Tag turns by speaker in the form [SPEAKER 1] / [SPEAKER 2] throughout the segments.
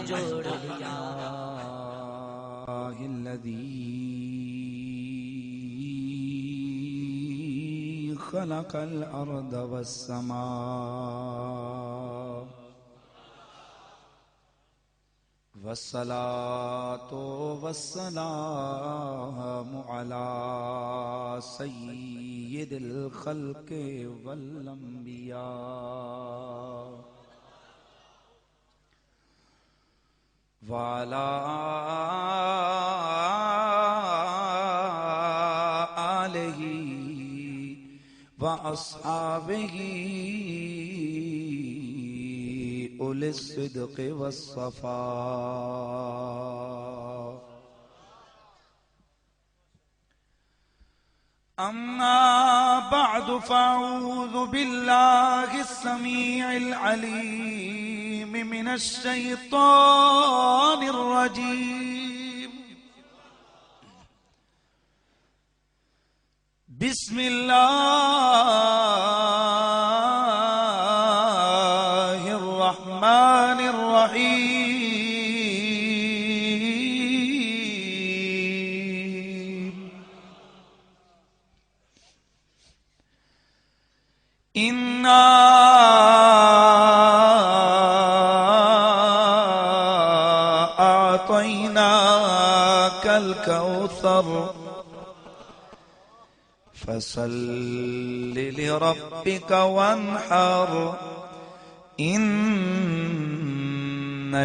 [SPEAKER 1] جوڑ لیا
[SPEAKER 2] الذي خلق الأرض والسماء والصلاة والسلام على سيد الخلق والأنبياء وعلى آله وأصحابه أولي الصدق والصفاء أما بعد فأعوذ بالله السميع العليم من الشيطان الرجيم بسم الله الرحمن الرحيم إنا أعطيناك الكوثر فصل لربك وانحر إن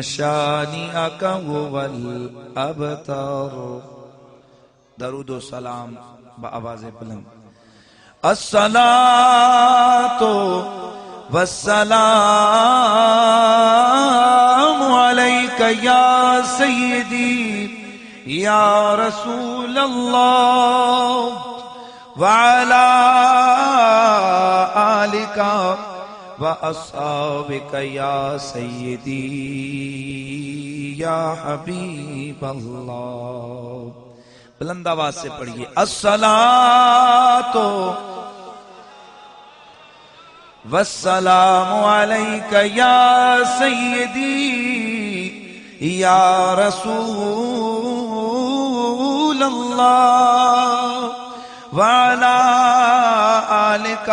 [SPEAKER 2] شانئك هو الأبتر. درود و سلام بآواز بلند. الصلاة والسلام عليك يا سيدي يا رسول الله وعلى آلك وأصحابك يا سيدي يا حبيب الله. بلند آواز سے پڑھیے. الصلاة والسلام عليك يا سيدي يا رسول الله وعلى آلك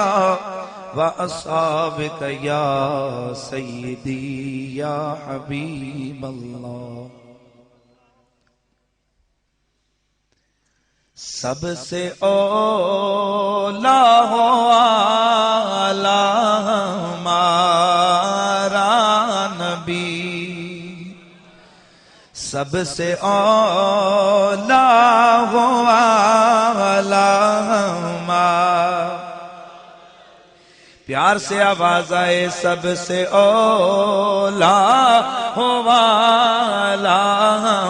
[SPEAKER 2] وأصحابك يا سيدي يا حبيب الله. سب سے اولا ہو آلہ ہمارا نبی، سب سے اولا ہو آلہ ہمارا. پیار سے آواز آئے. سب سے اولا ہو آلہ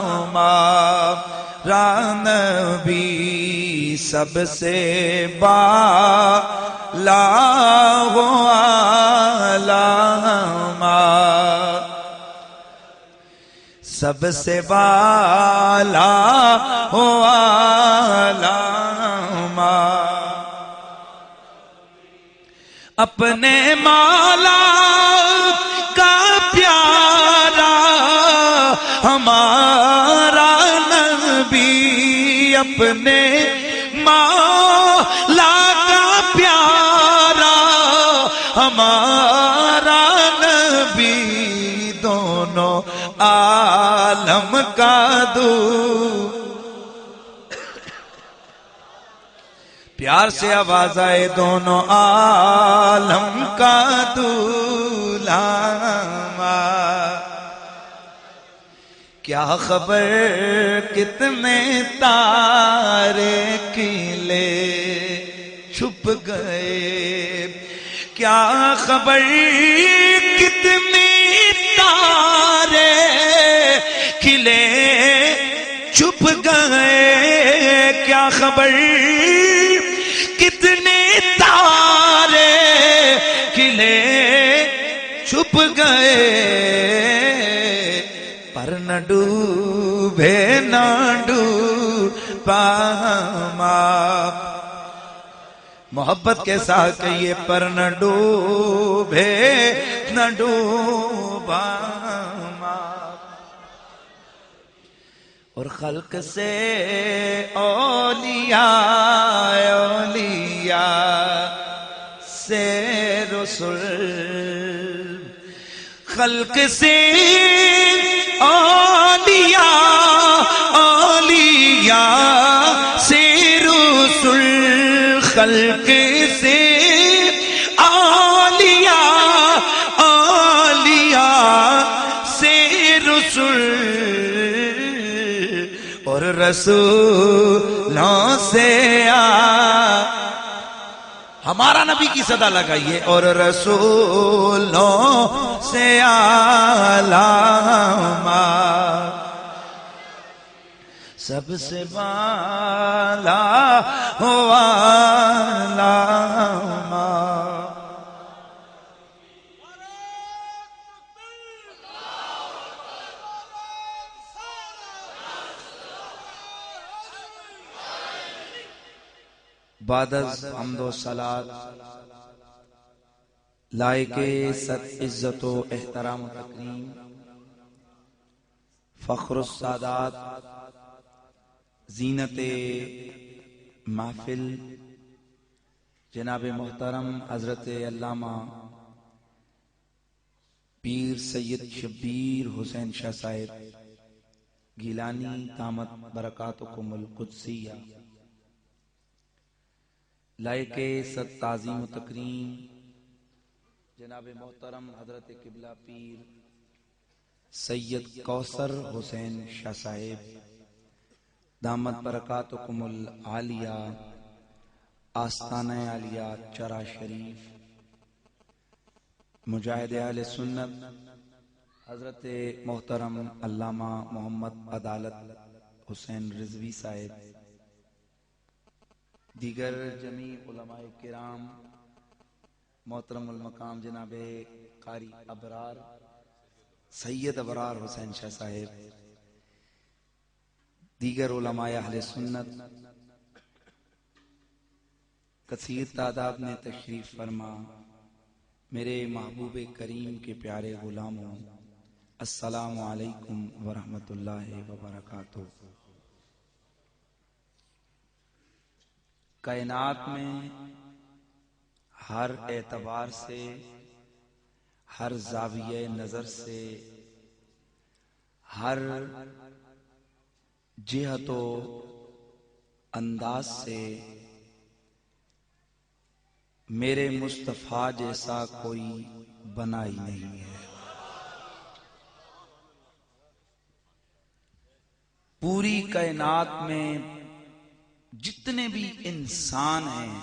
[SPEAKER 2] ہمارا نبی، سب سے بالا ہو آلہ ہمارا، سب سے بالا ہو آلہ ہمارا. اپنے مولا کا پیارا ہمارا نبی، اپنے مولا کا پیارا ہمارا نبی، دونوں عالم کا دور. پیار سے آواز آئے. دونوں عالم کا دولہا. کیا خبر کتنے تارے کھلے چھپ گئے، کیا خبر کتنے تارے کھلے چھپ گئے، کیا خبر کتنے تارے کھلے چھپ گئے. پر نہ ڈوبے نہ ڈوبا ہمارا. محبت کے ساتھ کہیے. پر نہ ڈوبے نہ ڈوبا ہمارا. اور خلق سے اولیاء، اولیاء سے رسول، خلق سے اولیاء، اولیاء سے رسول، خلق سے اولیاء، اولیاء سے رسول، اور رسولوں سے ہمارا نبی کی صدا لگائیے، اور رسولوں سے علامہ، سب سے بالا ہوا علامہ۔ بعد از حمد و صلات لائق صد عزت و احترام و تکریم فخر السادات زینت محفل جناب محترم حضرت علامہ پیر سید شبیر حسین شاہ صاحب گیلانی دامت برکاتکم القدسیہ، لائق صد تعظیم و تکریم جناب محترم حضرت قبلہ پیر سید کوثر حسین شاہ صاحب دامت برکاتکم العالیہ، آستانہ عالیہ چرا شریف، مجاہد اہل سنت حضرت محترم علامہ محمد عدالت حسین رضوی صاحب، دیگر جمیع علماء کرام، محترم المقام جناب قاری ابرار سید ابرار حسین شاہ صاحب، دیگر علماء اہل سنت، کثیر تعداد میں تشریف فرما میرے محبوب کریم کے پیارے غلاموں، السلام علیکم ورحمۃ اللہ وبرکاتہ۔ کائنات میں ہر اعتبار سے، ہر زاویہ نظر سے، ہر جہت و انداز سے میرے مصطفیٰ جیسا کوئی بنا ہی نہیں ہے۔ پوری کائنات میں جتنے بھی انسان ہیں،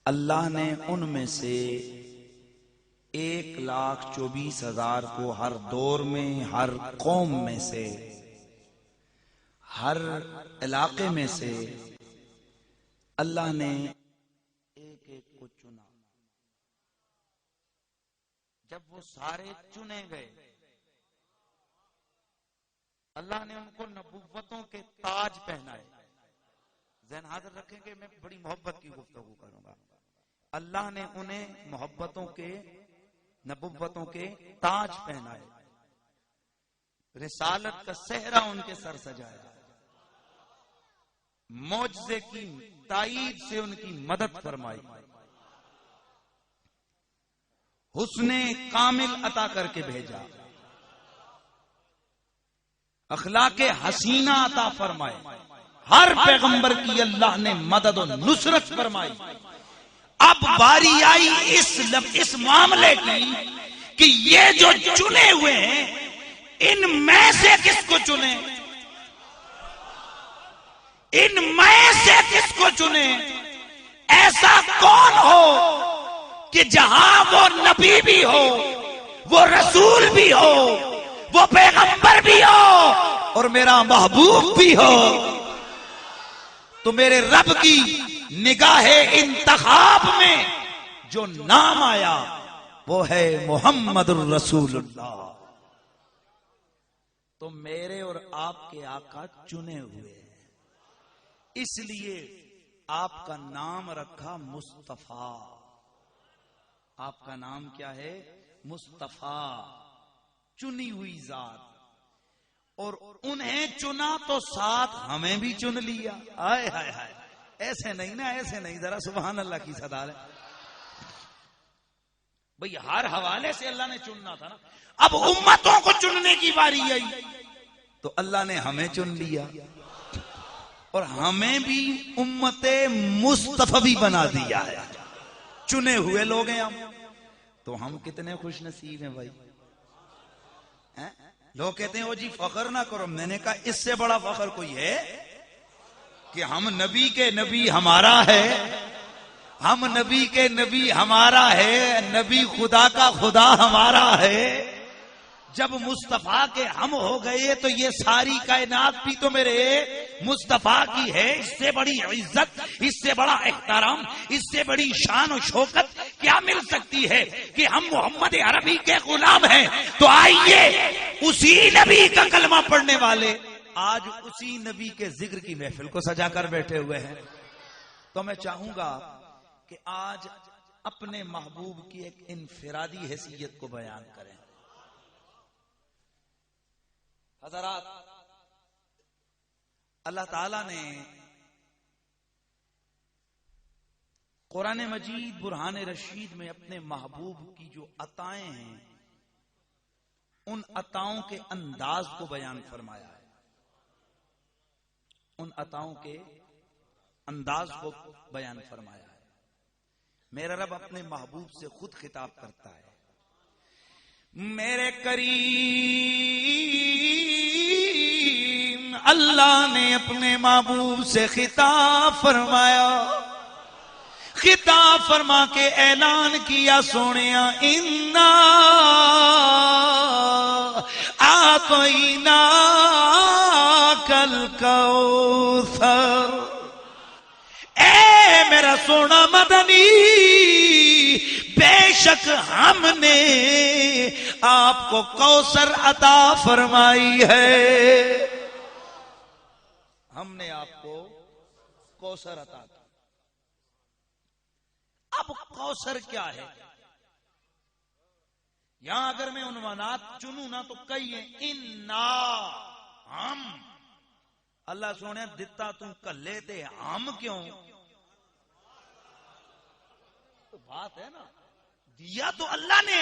[SPEAKER 2] اللہ نے ان میں سے 1,24,000 کو ہر دور میں، ہر قوم میں سے، ہر علاقے میں سے اللہ نے ایک ایک کو چنا۔ جب وہ سارے چنے گئے، اللہ نے ان کو نبوتوں کے تاج پہنائے۔ ذہن حاضر رکھیں کہ میں بڑی محبت کی گفتگو کروں گا۔ اللہ نے انہیں محبتوں کے، نبوتوں کے تاج پہنائے، رسالت کا صحرا ان کے سر سجایا، معجزے کی تائید سے ان کی مدد فرمائی، حسن کامل عطا کر کے بھیجا، اخلاق حسینہ عطا فرمائے، ہر پیغمبر کی اللہ نے مدد و نصرت فرمائی۔ اب باری آئی اس معاملے کی کہ یہ جو چنے ہوئے ہیں، ان میں سے کس کو چنے، ان میں سے کس کو چنے؟ ایسا کون ہو کہ جہاں وہ نبی بھی ہو، وہ رسول بھی ہو، وہ پیغمبر بھی ہو، اور میرا محبوب بھی ہو، تو میرے رب کی نگاہ انتخاب میں جو نام آیا وہ ہے محمد الرسول اللہ۔ تو میرے اور آپ کے آقا چنے ہوئے ہیں، اس لیے آپ کا نام رکھا مصطفیٰ۔ آپ کا نام کیا ہے؟ مصطفیٰ، چنی ہوئی ذات۔ اور انہیں چنا تو ساتھ ہمیں بھی چن لیا. ہائے ہائے ہائے, ایسے نہیں نا, ایسے نہیں, ذرا سبحان اللہ کی صدا ہے بھئی. ہر حوالے سے اللہ نے چننا تھا نا. اب امتوں کو چننے کی باری آئی تو اللہ نے ہمیں چن لیا اور ہمیں بھی امت مصطفی بنا دیا ہے. چنے ہوئے لوگ ہیں ہم. تو ہم کتنے خوش نصیب ہیں بھائی. لوگ کہتے ہیں وہ جی فخر نہ کرو. میں نے کہا اس سے بڑا فخر کوئی ہے کہ ہم نبی کے نبی ہمارا ہے, ہم نبی کے نبی ہمارا ہے, نبی خدا کا خدا ہمارا ہے. جب مصطفیٰ کے ہم ہو گئے تو یہ ساری کائنات بھی تو میرے مصطفیٰ کی ہے. اس سے بڑی عزت, اس سے بڑا احترام, اس سے بڑی شان و شوکت کیا مل سکتی ہے کہ ہم محمد عربی کے غلام ہیں. تو آئیے اسی نبی کا کلمہ پڑھنے والے آج اسی نبی کے ذکر کی محفل کو سجا کر بیٹھے ہوئے ہیں. تو میں چاہوں گا کہ آج اپنے محبوب کی ایک انفرادی حیثیت کو بیان کریں. حضرات, اللہ تعالی نے قرآن مجید برہان رشید میں اپنے محبوب کی جو عطائیں ہیں ان عطاؤں کے انداز کو بیان فرمایا ہے. ان عطاؤں کے انداز کو بیان فرمایا ہے. میرا رب اپنے محبوب سے خود خطاب کرتا ہے. میرے کریم اللہ نے اپنے محبوب سے خطاب فرمایا. خطاب فرما کے اعلان کیا, سونیا انا اعطیناک الکوثر. اے میرا سونا مدنی, بے شک ہم نے آپ کو کوثر عطا فرمائی ہے. ہم نے آپ کو کوثر عطا کی. اب کوثر کیا ہے؟ یہاں اگر میں عنوانات چنوں نا تو کئی ہیں. انا, ہم. اللہ سونے دتا تم کلے تے ہم کیوں؟ تو بات ہے نا, دیا تو اللہ نے,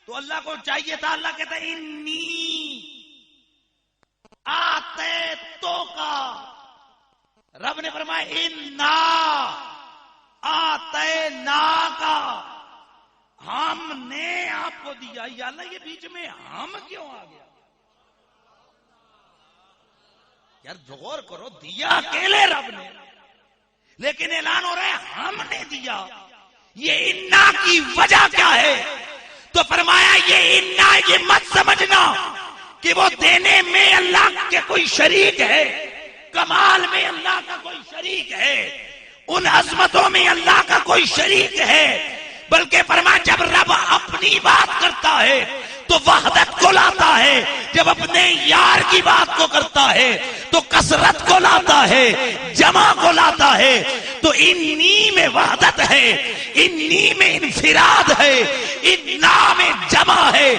[SPEAKER 2] تو اللہ کو چاہیے تھا. اللہ کہتا ہے انی آتے تو کا. رب نے فرمایا انا آتے نا کا, ہم نے آپ کو دیا. یا اللہ یہ بیچ میں ہم کیوں آ گیا؟ یار غور کرو, دیا اکیلے رب نے, لیکن اعلان ہو رہا ہے ہم نے دیا. یہ انا کی وجہ کیا ہے؟ تو فرمایا یہ انا, یہ مت سمجھنا کہ وہ دینے میں اللہ کے کوئی شریک ہے, کمال میں اللہ کا کوئی شریک ہے, ان عظمتوں میں اللہ کا کوئی شریک ہے. بلکہ فرمایا جب رب اپنی بات کرتا ہے تو وحدت کو لاتا ہے, جب اپنے یار کی بات کو کرتا ہے تو کثرت کو لاتا ہے, جمع کو لاتا ہے. تو انی میں وحدت ہے, انی میں انفراد ہے, انا میں جمع ہے.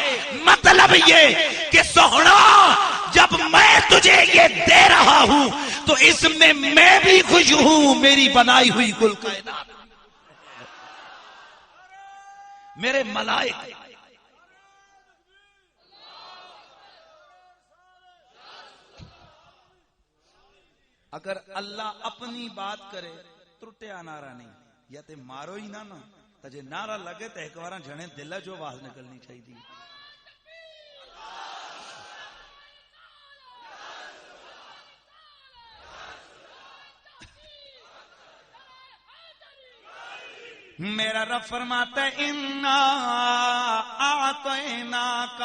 [SPEAKER 2] مطلب یہ کہ سوہنا جب میں تجھے یہ دے رہا ہوں تو اس میں میں بھی خوش ہوں. میری بنائی ہوئی کل کائنات, میرے ملائکہ, اگر اللہ اپنی بات کرے ترٹیا نعرہ نہیں, یا تے مارو ہی نہ تجھے نعرہ لگے تے ایک بار جھنے دل جو آواز نکلنی چاہیے. میرا رب فرماتا ہے انا اعطیناک.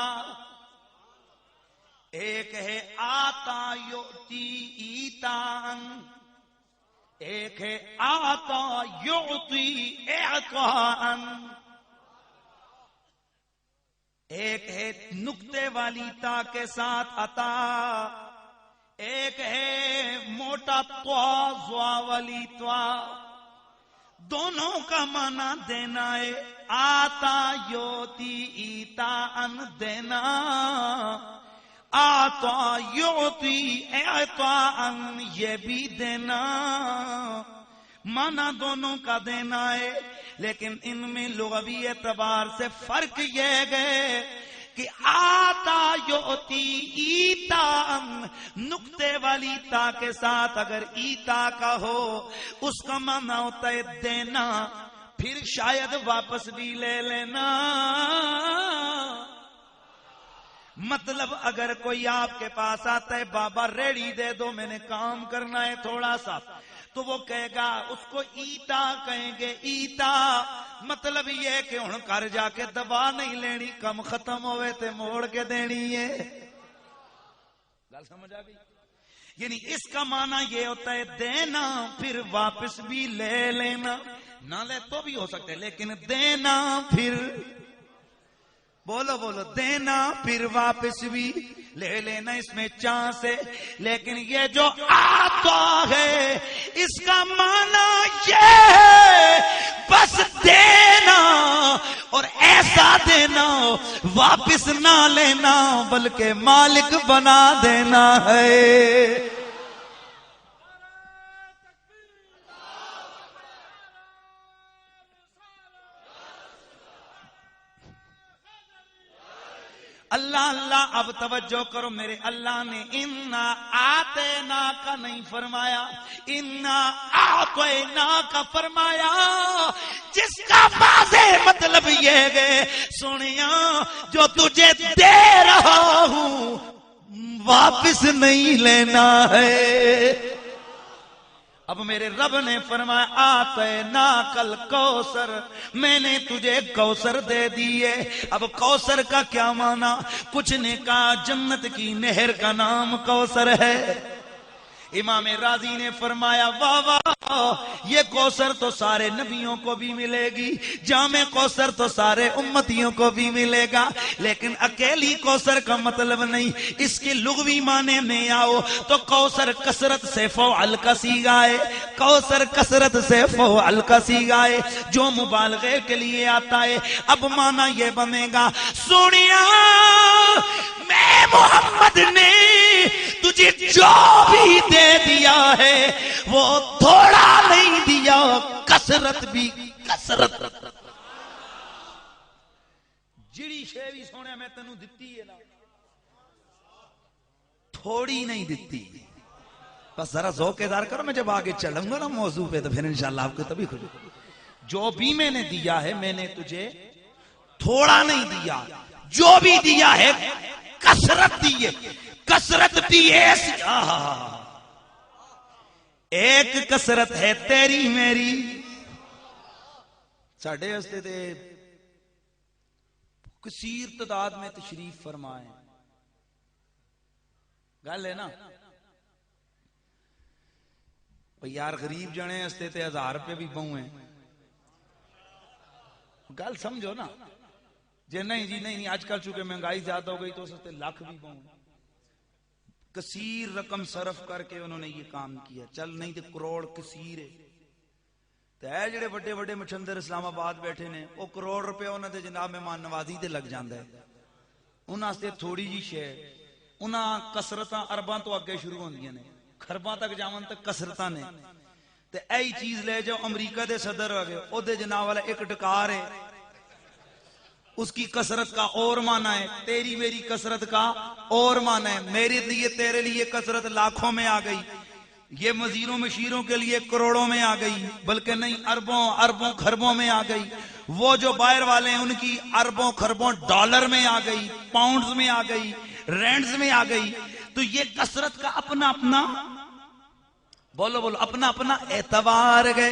[SPEAKER 2] ایک ہے آتا یعطی ایتان, ایک ہے آتا یعطی اعطان. ایک ہے نقطے والی تا کے ساتھ عطا, ایک ہے موٹا طوا زوا والی طوا. دونوں کا معنی دینا ہے. آتا یوتی ایتا ان دینا, آتا یعطی اعطاء، یہ بھی دینا مانا دونوں کا دینا ہے، لیکن ان میں لغوی اعتبار سے فرق یہ ہے کہ آتا یعطی ایتا، نقطے والی تا کے ساتھ اگر ایتا کا ہو اس کا معنی ہوتا ہے دینا، پھر شاید واپس بھی لے لینا۔ مطلب اگر کوئی آپ کے پاس آتا ہے بابا ریڑھی دے دو میں نے کام کرنا ہے تھوڑا سا، تو وہ کہے گا، اس کو ایتا کہیں گے، ایتا مطلب یہ کہ ہن کر جا کے دبا نہیں لینی، کم ختم ہوئے تے موڑ کے دینی ہے۔ گل سمجھ آ گئی؟ یعنی اس کا معنی یہ ہوتا ہے دینا پھر واپس بھی لے لینا، نہ لے تو بھی ہو سکتا ہے لیکن دینا پھر، بولو بولو، دینا پھر واپس بھی لے لینا، اس میں چانس ہے۔ لیکن یہ جو آتا ہے اس کا معنی یہ ہے بس دینا، اور ایسا دینا واپس نہ لینا بلکہ مالک بنا دینا ہے۔ اللہ اللہ، اب توجہ کرو، میرے اللہ نے انا آتینا کا نہیں فرمایا، انا آتینا کا فرمایا، جس کا واضح مطلب یہ ہے سنیا جو تجھے دے رہا ہوں واپس نہیں لینا ہے۔ اب میرے رب نے فرمایا آتینا کل کوثر، میں نے تجھے کوثر دے دیے۔ اب کوثر کا کیا معنی؟ کچھ نے کہا جنت کی نہر کا نام کوثر ہے۔ امام راضی نے فرمایا واہ واہ، یہ کوثر تو سارے نبیوں کو بھی ملے گی، جامع کوثر تو سارے امتیوں کو بھی ملے گا، لیکن اکیلی کوثر کا مطلب نہیں، اس کے لغوی معنی میں آؤ تو کوثر کثرت سے فعل کا صیغہ ہے، کوثر کثرت سے فعل کا صیغہ ہے جو مبالغے کے لیے آتا ہے۔ اب معنی یہ بنے گا سنیا میں محمد نے تجھے جو بھی دے دیا ہے وہ تھوڑا نہیں دیا، کثرت بھی کثرت۔ جڑی شے بھی سونے میں تینوں دتی ہے نا تھوڑی نہیں دتی، بس ذرا ذوق دار کرو، میں جب آگے چلوں گا نا موضوع پہ تو پھر انشاءاللہ آپ کو تبھی خوشی ہوگی۔ جو بھی میں نے دیا ہے میں نے تجھے تھوڑا نہیں دیا، جو بھی دیا ہے کثرت دی ہے، کثرت بھی ایسی۔ ایک کثرت ہے تیری میری، ساڑھے ہستے تھے کثیر تعداد میں تشریف فرمائیں، گل ہے نا یار، غریب جنے ہستے تھے 1000 روپے بھی بہویں، گل سمجھو نا، جی نہیں جی نہیں، آج کل چونکہ مہنگائی زیادہ ہو گئی تو سستے لاکھ بھی بہویں، کثیر رقم صرف کر کے انہوں نے یہ کام کیا، چل نہیں تو کروڑ کثیر ہے، تو اے جڑے بڑے بڑے مچھندر اسلام آباد بیٹھے نے وہ کروڑ روپے انہوں نے جناب مہمان نوازی تے لگ جاندہ ہے، انہاں سے تھوڑی جی شے، انہاں کثرتاں ارباں تو اگے شروع ہوندیاں نے، خرباں تک جاون تک کثرتاں نے، تے ایہی چیز لے جاؤ امریکہ دے صدر ہوگئے، او دے جناب والا ایک ٹکار ہے، اس کی کثرت کا اور معنی ہے، تیری میری کثرت کا اور معنی ہے، میرے لیے تیرے لیے کثرت لاکھوں میں آ گئی، یہ مزیروں مشیروں کے لیے کروڑوں میں آ گئی، بلکہ نہیں اربوں اربوں خربوں میں آ گئی، وہ جو باہر والے ہیں ان کی اربوں خربوں ڈالر میں آ گئی، پاؤنڈز میں آ گئی، رینڈز میں آ گئی، تو یہ کثرت کا اپنا اپنا، بولو بولو، اپنا اپنا اعتبار گئے۔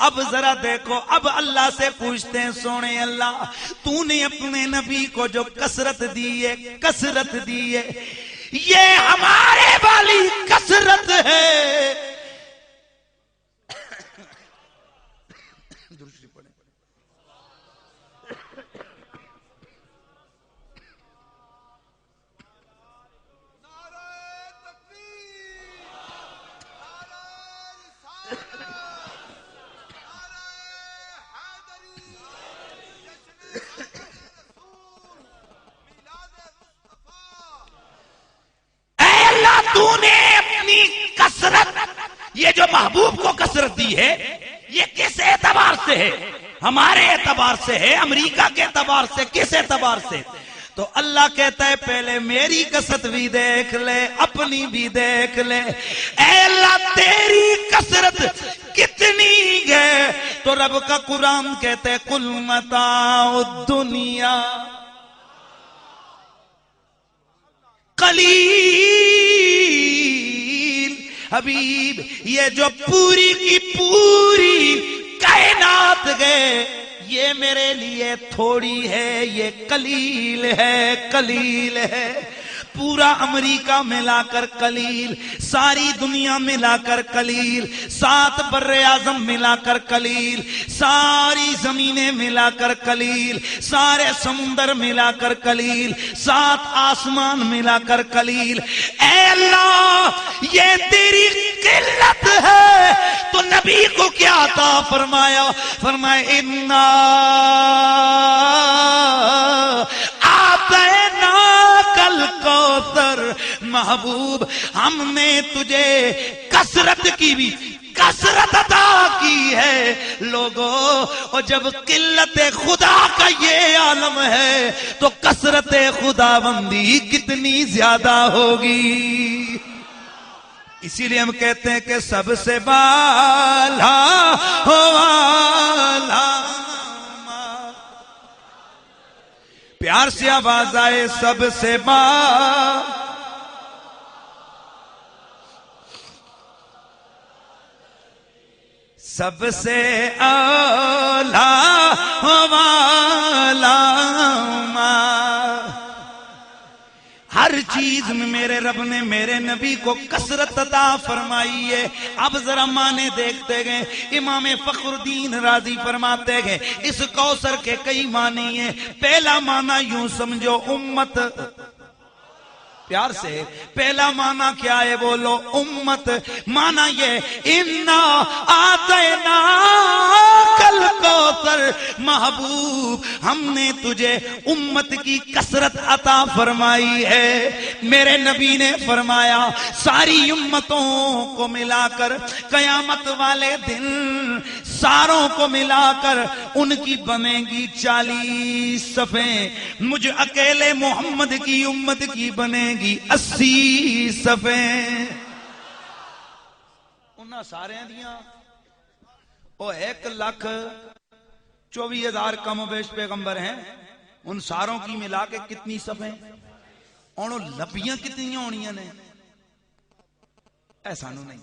[SPEAKER 2] اب ذرا دیکھو، اب اللہ سے پوچھتے ہیں سونے اللہ تو نے اپنے نبی کو جو کثرت دی ہے، کثرت دی ہے، یہ ہمارے والی کثرت ہے، درشی پڑھیں، تو نے اپنی کثرت، یہ جو محبوب کو کثرت دی ہے یہ کس اعتبار سے ہے؟ ہمارے اعتبار سے ہے، امریکہ کے اعتبار سے، کس اعتبار سے؟ تو اللہ کہتا ہے پہلے میری کثرت بھی دیکھ لے، اپنی بھی دیکھ لے۔ اے اللہ تیری کثرت کتنی ہے؟ تو رب کا قرآن کہتا ہے قل متاع الدنیا قلیل۔ حبیب یہ جو پوری کی پوری کائنات گئے یہ میرے لیے تھوڑی ہے، یہ قلیل ہے، قلیل ہے۔ پورا امریکہ ملا کر قلیل، ساری دنیا ملا کر قلیل، 7 بر اعظم ملا کر قلیل، ساری زمینیں ملا کر قلیل، سارے سمندر ملا کر قلیل، 7 آسمان ملا کر قلیل۔ اے اللہ یہ تیری قلت ہے تو نبی کو کیا عطا فرمایا؟ فرمایا انا الکوثر، محبوب ہم نے تجھے کثرت کی بھی کثرت عطا کی ہے۔ لوگوں اور جب قلت خدا کا یہ عالم ہے تو کثرت خدا بندی کتنی زیادہ ہوگی۔ اسی لیے ہم کہتے ہیں کہ سب سے بالا ہو والا، پیار سے آواز آئے سب سے سب سے اولا والا، ہر چیز میں میرے رب نے میرے نبی کو کثرت عطا فرمائی ہے۔ اب ذرا معنی دیکھتے گئے، امام فخر الدین رازی فرماتے گئے اس کوثر کے کئی معنی ہیں۔ پہلا معنی یوں سمجھو امت، پیار سے پہلا معنی کیا ہے بولو؟ امت۔ معنی یہ انا آتینا کل کوثر، محبوب ہم نے تجھے امت کی کثرت عطا فرمائی ہے۔ میرے نبی نے فرمایا ساری امتوں کو ملا کر قیامت والے دن ساروں کو ملا کر ان کی بنے گی 40 صفیں، مجھ اکیلے محمد کی امت کی بنے گی 80 صفیں۔ انہاں سارے دیاں او 1,24,000 کم و بیش پیغمبر ہیں، ان ساروں کی ملا کے کتنی صفیں؟ انہوں لبیاں کتنی ہونیاں نے؟ ایسا نہیں،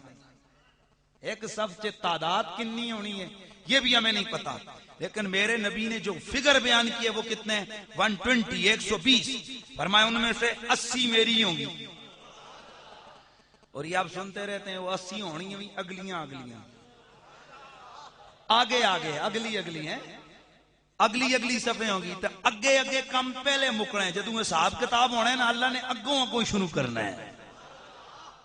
[SPEAKER 2] ایک صف سے تعداد کنی ہونی ہے یہ بھی ہمیں نہیں پتا، لیکن میرے نبی نے جو فگر بیان کیے وہ کتنے ہیں؟ 120، 120۔ فرمایا ان میں سے 80 میری ہوں گی۔ اور یہ آپ سنتے رہتے ہیں وہ 80 ہونی ہیں اگلیاں آگے اگلی ہیں، اگلی صفیں ہوں گی۔ تو اگے کم پہلے مکنا ہے، جدوں حساب کتاب ہونا ہے نا اللہ نے اگوں شروع کرنا ہے،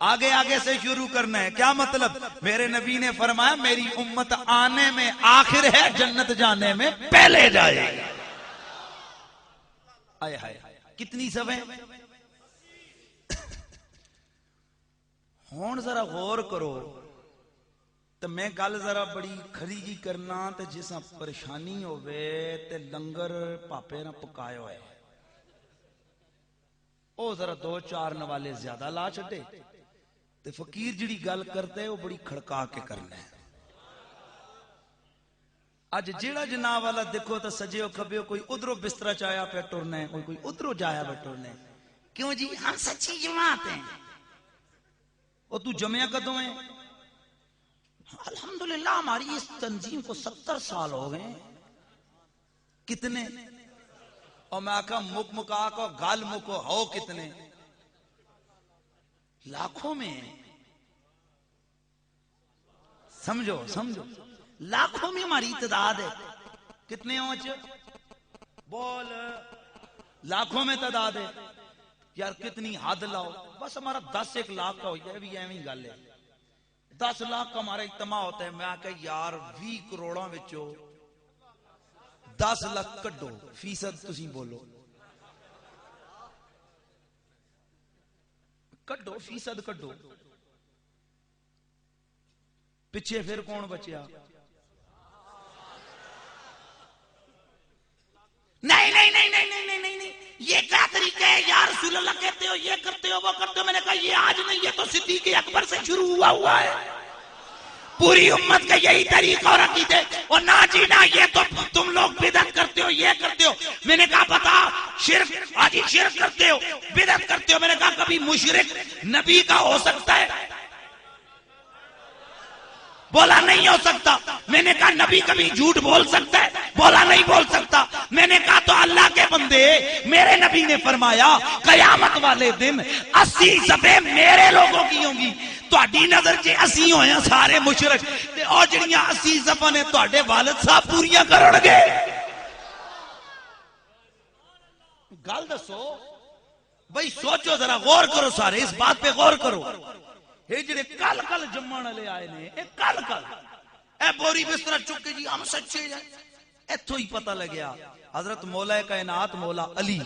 [SPEAKER 2] آگے سے شروع کرنا ہے۔ کیا مطلب؟ میرے نبی نے فرمایا میری امت آنے میں آخر ہے، جنت جانے میں پہلے جائے گا۔ آئے ہائے کتنی صفیں؟ ہون ذرا غور کرو تو میں گل ذرا بڑی کھری جی کرنا، تے جسا پریشانی ہوئے تے لنگر پاپے نہ پکائے ہوئے او ذرا 2-4 نوالے زیادہ لا چھٹے تے فقیر جڑی گل کرتے ہیں وہ بڑی کھڑکا کے کرنا ہے۔ اج جیڑا جناب والا دیکھو تو سجے کھبے کوئی ادھروں بستر چایا پہ ٹرنا ہے، کوئی ادھروں جایا پہ ٹرنا ہے۔ کیوں جی؟ ہم سچی جماعت ہیں۔ اور تو جمعہ کدوں ہیں؟ الحمدللہ ہماری اس تنظیم کو 70 سال ہو گئے۔ کتنے؟ اور میں آکھا مکا کو گال مکو ہو کتنے؟ لاکھوں میں ہیں۔ سمجھو لاکھوں میں ہماری تعداد ہے۔ کتنے ہوں بول؟ لاکھوں میں تعداد ہے یار، کتنی حد لاؤ؟ بس ہمارا 10-1 لاکھ کا ہو جائے بھی ایویں گل ہے۔ 10 لاکھ کا ہمارا اجتماع ہوتا ہے، میں آکھا یار 20 کروڑوں وچوں 10 لاکھ کڈو، فیصد تسی بولو کڈو فیصد کڈو، پیچھے پھر کون بچیا؟ نہیں نہیں نہیں نہیں نہیں نہیں نہیں نہیں، یہ کیا طریقہ ہے یا رسول اللہ کہتے ہو یہ کرتے ہو وہ کرتے ہو؟ میں نے کہا یہ آج نہیں، یہ تو صدیق اکبر سے شروع ہوا ہے، پوری امت کا یہی طریقہ اور عقیدہ، اور نہ جی نہ یہ تو تم لوگ بدعت کرتے ہو یہ کرتے ہو۔ میں نے کہا بتا شرک، آج شرک کرتے ہو بدعت کرتے ہو، میں نے کہا کبھی مشرک نبی کا ہو سکتا ہے؟ بولا نہیں ہو سکتا۔ میں نے کہا نبی کبھی جھوٹ بول سکتا ہے؟ بولا نہیں بول سکتا۔ میں نے کہا تو اللہ کے بندے، میرے نبی نے فرمایا قیامت والے دن 80 صفحے میرے لوگوں کی ہوں گی، تہاڈی نظر چ 80 ہوئے ہیں سارے مشرک، تے او جڑیاں 80 صفحے نے تہاڈے والد صاحب پوریاں کرن گے۔ گل دسو بھئی، سوچو ذرا، غور کرو، سارے اس بات پہ غور کرو۔ یہ جڑے کل کل جمن والے آئے نے، اے کل کل اے بوری بستر چک کے جی ہم سچے ہیں، ایتھوں ہی پتہ لگیا حضرت مولا کائنات مولا علی،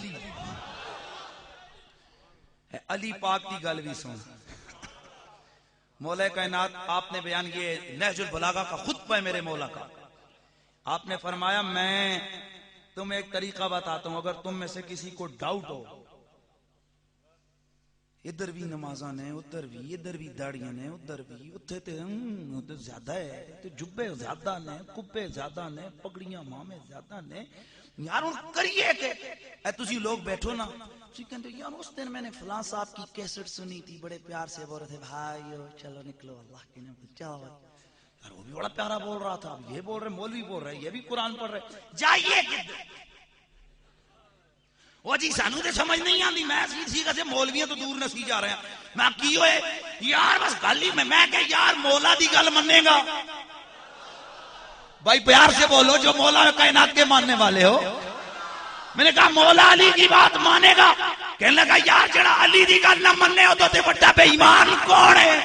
[SPEAKER 2] علی پاک کی گل بھی سن۔ مولا کائنات آپ نے بیان کیے، نہج البلاغہ کا خطبہ ہے میرے مولا کا، آپ نے فرمایا میں تمہیں ایک طریقہ بتاتا ہوں، اگر تم میں سے کسی کو ڈاؤٹ ہو، ادھر بھی نمازاں نے، ادھر بھی داڑیاں نے، ادھر بھی اتھے تے ادھر زیادہ ہے، تے جبے زیادہ نے، کپے زیادہ نے، پگڑیاں مامے زیادہ نے، یار ان کریے کہ اے تسی لوگ بیٹھو نا، تسی کہتے یار اس دن میں نے فلاں صاحب کی کیسٹ سنی تھی، بڑے پیار سے بول رہے تھے بھائیو چلو نکلو اللہ کے نام چاو، یار وہ بھی بڑا پیارا بول رہا تھا، یہ بول رہے مولوی بول رہے، یہ بھی قرآن پڑھ رہے، جائیے وہ جی سانو تے سمجھ نہیں آندی، میں سی کسے مولویاں تو دور نسی جا رہے ہیں، میں کی ہوئے یار بس گل ہی میں کہ یار مولا دی گل منے گا، بھائی پیار سے بولو جو مولا کائنات کے ماننے والے ہو۔ میں نے کہا مولا علی کی بات مانے گا؟ کہنے لگا یار جڑا علی دی گل نہ منے ہو تو تے بڑا بے ایمان کون ہے؟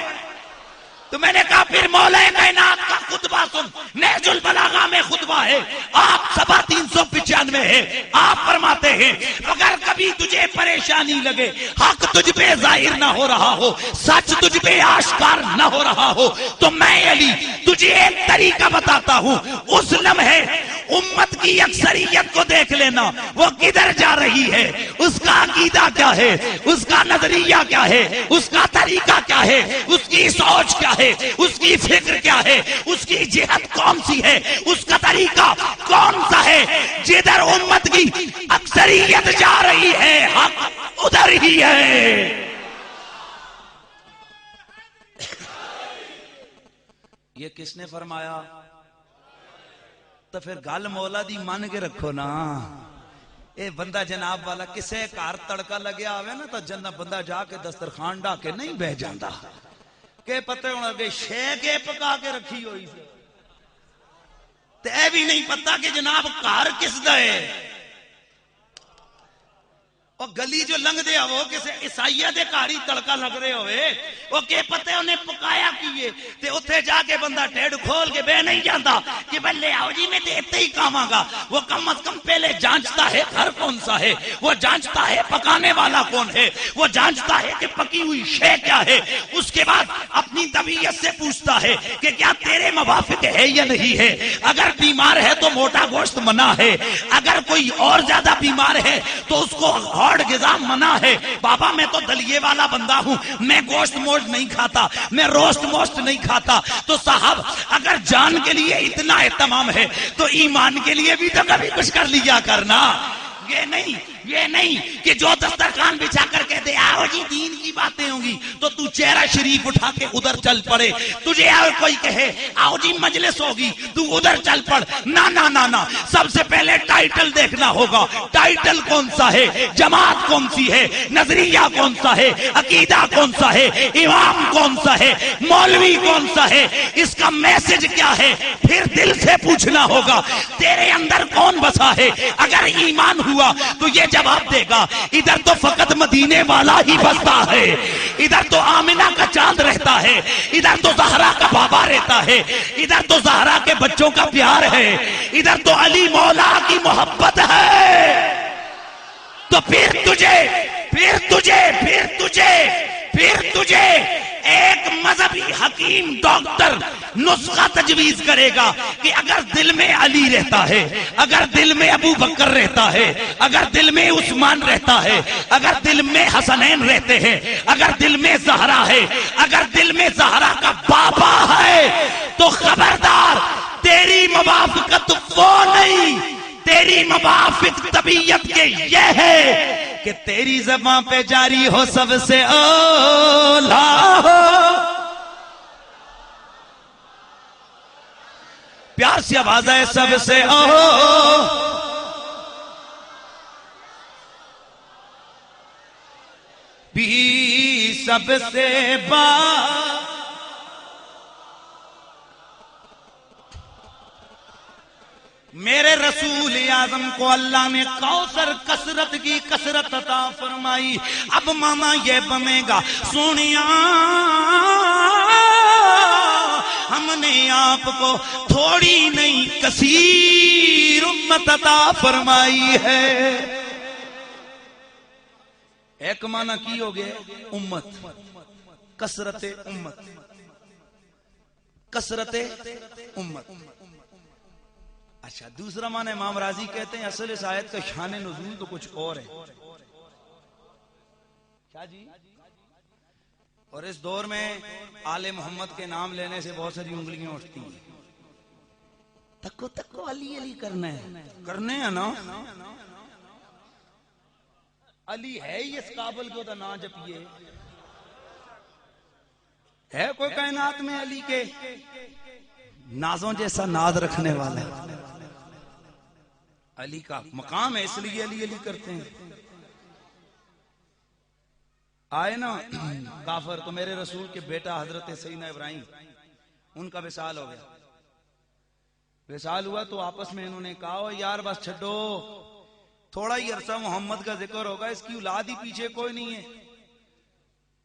[SPEAKER 2] تو میں نے کہا پھر مولا کائنات کا خطبہ سن، نہج البلاغہ میں خطبہ ہے، آپ صفحہ 395 ہے، آپ فرماتے ہیں اگر کبھی تجھے پریشانی لگے، حق تجھ پہ ظاہر نہ ہو رہا ہو، سچ تجھ پہ آشکار نہ ہو رہا ہو، تو میں علی تجھے ایک طریقہ بتاتا ہوں، اس لمحے امت کی اکثریت کو دیکھ لینا، وہ کدھر جا رہی ہے، اس کا عقیدہ کیا ہے، اس کا نظریہ کیا ہے، اس کا طریقہ کیا ہے، اس کی سوچ کیا ہے، اس کی فکر کیا ہے، اس کی جہت کون سی ہے، اس کا طریقہ کون سا ہے، جدھر امت کی اکثریت جا رہی ہے حق ادھر ہی ہے۔ یہ کس نے فرمایا؟ تو پھر گل مولا دی مان کے رکھو نا۔ اے بندہ جناب والا کسے کار تڑکا لگیا ہوئے نا تو جنہ بندہ جا کے دسترخوان ڈا کے نہیں بہ جاندہ، کہ پتہ ہونا کہ شے کے پکا کے رکھی ہوئی سے تے بھی نہیں پتہ کہ جناب کار کس دا ہے، اور گلی جو لنگ دے وہ کسے عیسائیہ دے کاری تڑکا لگ رہے ہوئے، وہ کہ پتہ انہیں پکایا کیے تے اتھے جا کے بندہ ٹیڑ کھول کے بے نہیں جانتا کہ بلے آؤ جی میں تے اتے ہی کام آگا۔ وہ کم از کم پہلے جانچتا ہے گھر کون سا ہے، وہ جانچتا ہے پکانے والا کون ہے، وہ جانچتا ہے کہ پکی ہوئی شے کیا ہے، اس کے بعد اپنی طبیعت سے پوچھتا ہے کہ کیا تیرے موافق ہے یا نہیں ہے، اگر بیمار ہے تو موٹا گوشت منع ہے، اگر کوئی اور زیادہ بیمار ہے تو اس کو غذا منع ہے۔ بابا میں تو دلیے والا بندہ ہوں، میں گوشت موشت نہیں کھاتا، میں روسٹ موشت نہیں کھاتا، تو صاحب اگر جان کے لیے اتنا اہتمام ہے تو ایمان کے لیے بھی تو کبھی کچھ کر لیا کرنا۔ یہ نہیں کہ جو دسترخوان بچھا کر کہتے آؤ جی دین کی باتیں ہوں گی تو تو چہرہ شریف اٹھا کے ادھر چل پڑے، تجھے اور کوئی کہے آؤ جی مجلس ہوگی تو ادھر چل پڑ، نا نا نا نا، سب سے پہلے ٹائٹل دیکھنا ہوگا، ٹائٹل کون سا ہے، جماعت کون سی ہے، نظریہ کون سا ہے، عقیدہ کون سا ہے، امام کون سا ہے، مولوی کون سا ہے، اس کا میسج کیا ہے، پھر دل سے پوچھنا ہوگا تیرے اندر کون بسا ہے۔ اگر ایمان ہوا تو یہ جواب دے گا ادھر تو فقط مدینے والا ہی بستا ہے، ادھر تو آمنہ کا چاند رہتا ہے، ادھر تو زہرا کا بابا رہتا ہے، ادھر تو زہرا کے بچوں کا پیار ہے، ادھر تو علی مولا کی محبت ہے، تو پھر تجھے پھر تجھے ایک مذہبی حکیم ڈاکٹر نسخہ تجویز کرے گا کہ اگر دل میں علی رہتا ہے، اگر دل میں ابو بکر رہتا ہے، اگر دل میں عثمان رہتا ہے، اگر دل میں حسنین رہتے ہیں، اگر دل میں زہرا ہے، اگر دل میں زہرا کا بابا ہے، تو خبردار تیری موافقت وہ نہیں، تیری موافق طبیعت کے یہ ہے کہ تیری زبان پہ جاری ہو سب سے اولا ہو۔ پیار سے آواز ہے سب سے اولا بھی سب سے میرے رسول اعظم کو اللہ نے کوثر کثرت کی کثرت عطا فرمائی۔ اب ماما یہ بنے گا سونیا ہم نے آپ کو تھوڑی نہیں کثیر امت عطا فرمائی ہے۔ ایک معنی کی ہو گئے امت، کثرت امت، کثرت امت۔ اچھا دوسرا معنی امام راضی کہتے ہیں اصل اس آیت کا شان نزول تو کچھ اور ہے۔ کیا جی؟ اور اس دور میں آل محمد کے نام لینے سے بہت ساری انگلیاں اٹھتی ہیں۔ تکو تکو علی علی کرنا ہے، کرنے ہیں نا، علی ہے ہی اس قابل کو تو نہ جپیے۔ ہے کوئی کائنات میں علی کے نازوں جیسا ناز رکھنے والا؟ علی کا مقام ہے اس لیے علی علی کرتے ہیں۔ آئے نا کافر تو میرے رسول کے بیٹا حضرت سیدنا ابراہیم ان کا وصال ہو گیا۔ وصال ہوا تو آپس میں انہوں نے کہا یار بس چھڈو، تھوڑا ہی عرصہ محمد کا ذکر ہوگا، اس کی اولاد ہی پیچھے کوئی نہیں ہے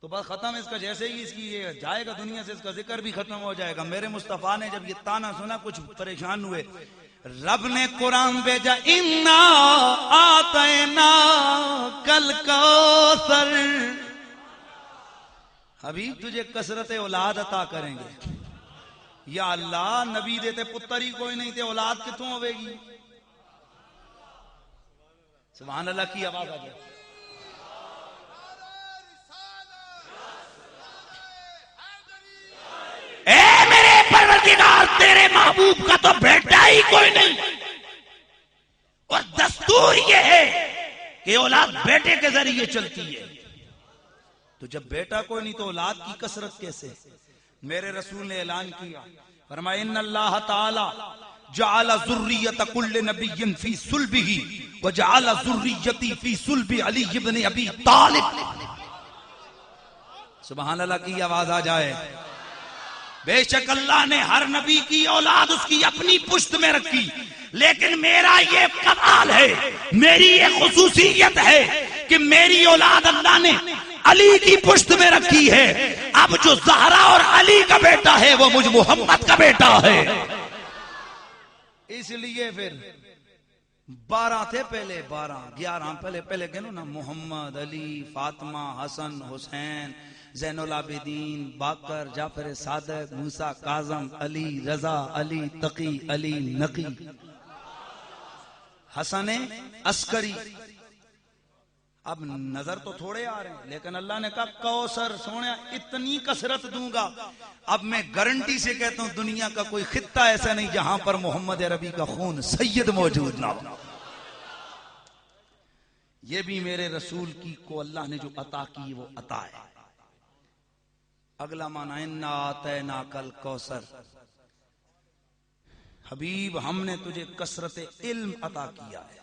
[SPEAKER 2] تو بس ختم، اس کا جیسے ہی اس کی یہ جائے گا دنیا سے اس کا ذکر بھی ختم ہو جائے گا۔ میرے مصطفیٰ نے جب یہ تانا سنا کچھ پریشان ہوئے، رب نے قرآن بھیجا انا آتینا کل کوثر، حبیب تجھے کثرت اولاد عطا کریں گے۔ یا اللہ نبی دیتے پتر ہی کوئی نہیں تھے، اولاد کتوں ہوئے گی؟ سبحان اللہ کی آواز آ گیا۔ اے میرے پروردگار تیرے محبوب کا تو بیٹا ہی کوئی نہیں، اور دستور یہ ہے کہ اولاد بیٹے کے ذریعے چلتی ہے، تو جب بیٹا کوئی نہیں تو اولاد کی کثرت کیسے؟ میرے رسول نے اعلان کیا، فرمایا ان اللہ تعالی جعل ذریت کل نبی فی صلبہ وجعل ذریتی فی صلب علی ابن ابی طالب۔ سبحان اللہ کی آواز آ جائے۔ بے شک اللہ نے ہر نبی کی اولاد اس کی اپنی پشت میں رکھی، لیکن میرا یہ کمال ہے، میری یہ خصوصیت ہے کہ میری اولاد اللہ نے علی کی پشت میں رکھی ہے۔ اب جو زہرا اور علی کا بیٹا ہے وہ مجھ محمد کا بیٹا ہے۔ اس لیے پھر 12 تھے پہلے، 11 پہلے گنو نا، محمد، علی، فاطمہ، حسن، حسین، زین العابدین، باقر، جعفر صادق، موسیٰ کاظم، علی رضا، علی تقی، علی نقی، حسن عسکری۔ اب نظر تو تھوڑے آ رہے ہیں لیکن اللہ نے کہا کوثر سونے اتنی کثرت دوں گا۔ اب میں گارنٹی سے کہتا ہوں دنیا کا کوئی خطہ ایسا نہیں جہاں پر محمد عربی کا خون سید موجود نہ ہو۔ یہ بھی میرے رسول کی کو اللہ نے جو عطا کی وہ عطا ہے۔ اگلا معنی انا آتیناک الکوثر، حبیب ہم نے تجھے کثرت علم عطا کیا ہے۔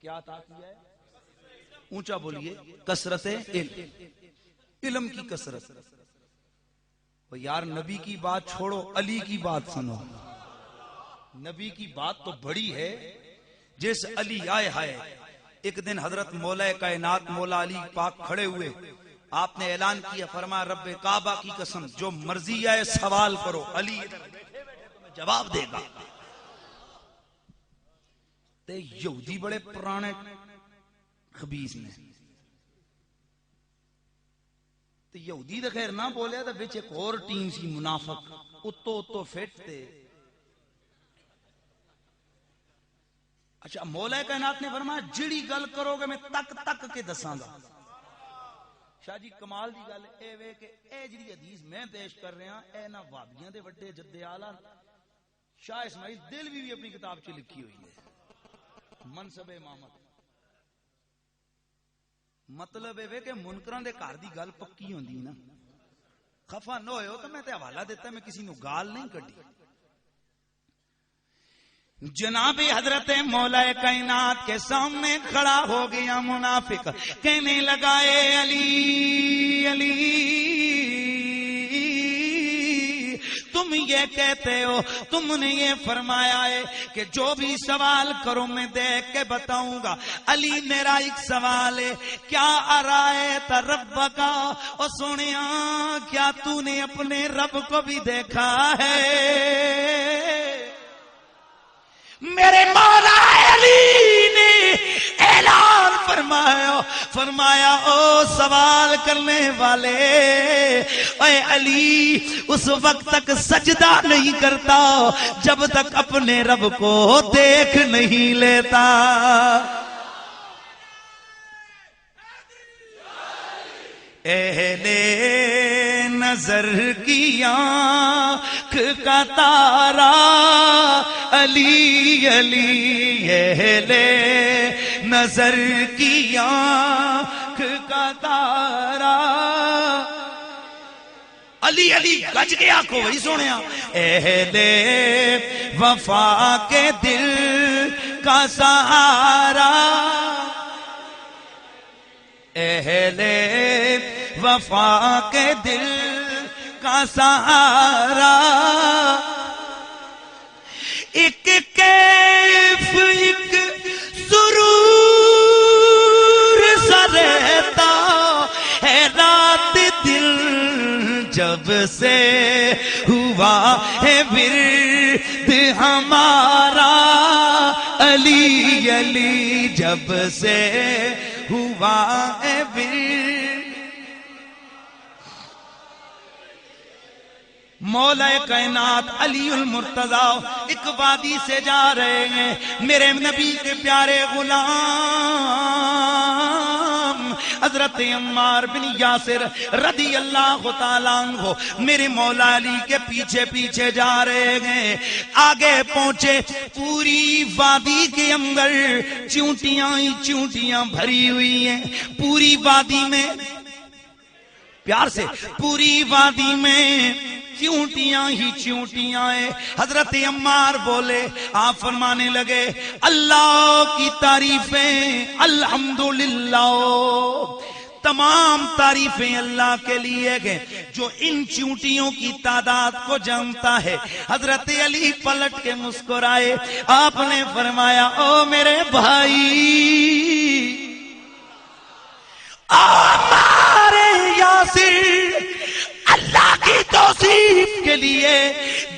[SPEAKER 2] کیا عطا کیا ہے؟ اونچا بولیے، کثرت علم، علم کی کثرت۔ یار نبی کی بات چھوڑو، علی کی بات سنو۔ نبی کی بات تو بڑی ہے، جس علی آئے ہائے۔ ایک دن حضرت مولا کائنات مولا علی پاک کھڑے ہوئے، آپ نے اعلان کیا، فرمایا رب کعبہ کی قسم جو مرضی آئے سوال کرو، علی تمہیں جواب دے گا۔ تے یہودی بڑے پرانے خبیث نے تے یہودی تے خیر نہ بولیا تے وچ ایک اور ٹیم سی منافق اتو فٹ تے اچھا مولا کائنات نے فرمایا جڑی گل کرو گے میں تک تک کے دساں گا. شاہ جی کمال دی گل اے وے کہ اے جڑی حدیث میں پیش کر رہا اے نہ وہابیاں دے وڈے جد اعلی شاہ اسماعیل دلوی بھی اپنی کتاب چ لکھی ہوئی ہے منصب امامت. مطلب اے وے کہ منکراں دے گھر دی گل پکی ہوندی نا خفا نہ ہوئے ہو تو میں تے حوالہ دیتا میں کسی نو گال نہیں کڈی. جناب حضرت مولا کائنات کے سامنے کھڑا ہو گیا منافق کہنے لگا اے علی علی تم یہ کہتے ہو تم نے یہ فرمایا ہے کہ جو بھی سوال کرو میں دیکھ کے بتاؤں گا. علی میرا ایک سوال ہے کیا ارائیت ربک او سونیا کیا تو نے اپنے رب کو بھی دیکھا ہے؟ میرے مولا علی نے اعلان فرمایا او سوال کرنے والے اے علی اس وقت تک سجدہ نہیں کرتا جب تک اپنے رب کو دیکھ نہیں لیتا. اہل نظر کی آنکھ کا تارا علی علی اہل نظر کی آنکھ کا تارا علی علی گج گیا کو وہی سنیا. اہل وفا کے دل کا سہارا اہل وفا کے دل کا سہارا ایک کیف ایک سرور سا رہتا ہے رات دل جب سے ہوا ہے ورد ہمارا علی علی جب سے ہوا ہے مولا کائنات علی المرتضی ایک وادی سے جا رہے ہیں. میرے نبی کے پیارے غلام حضرت عمار بن یاسر رضی اللہ تعالیٰ عنہ میرے مولا علی کے پیچھے پیچھے جا رہے ہیں. آگے پہنچے پوری وادی کے اندر چونٹیاں ہی چونٹیاں بھری ہوئی ہیں. پوری وادی میں پیار سے پوری وادی میں چونٹیاں ہی چونٹیاں ہیں. حضرت عمار بولے آپ فرمانے لگے اللہ کی تعریفیں الحمدللہ تمام تعریفیں اللہ کے لیے گئے جو ان چونٹیوں کی تعداد کو جانتا ہے. حضرت علی پلٹ کے مسکرائے آپ نے فرمایا او میرے بھائی ہمارے یاسر اللہ کی توصیف کے لیے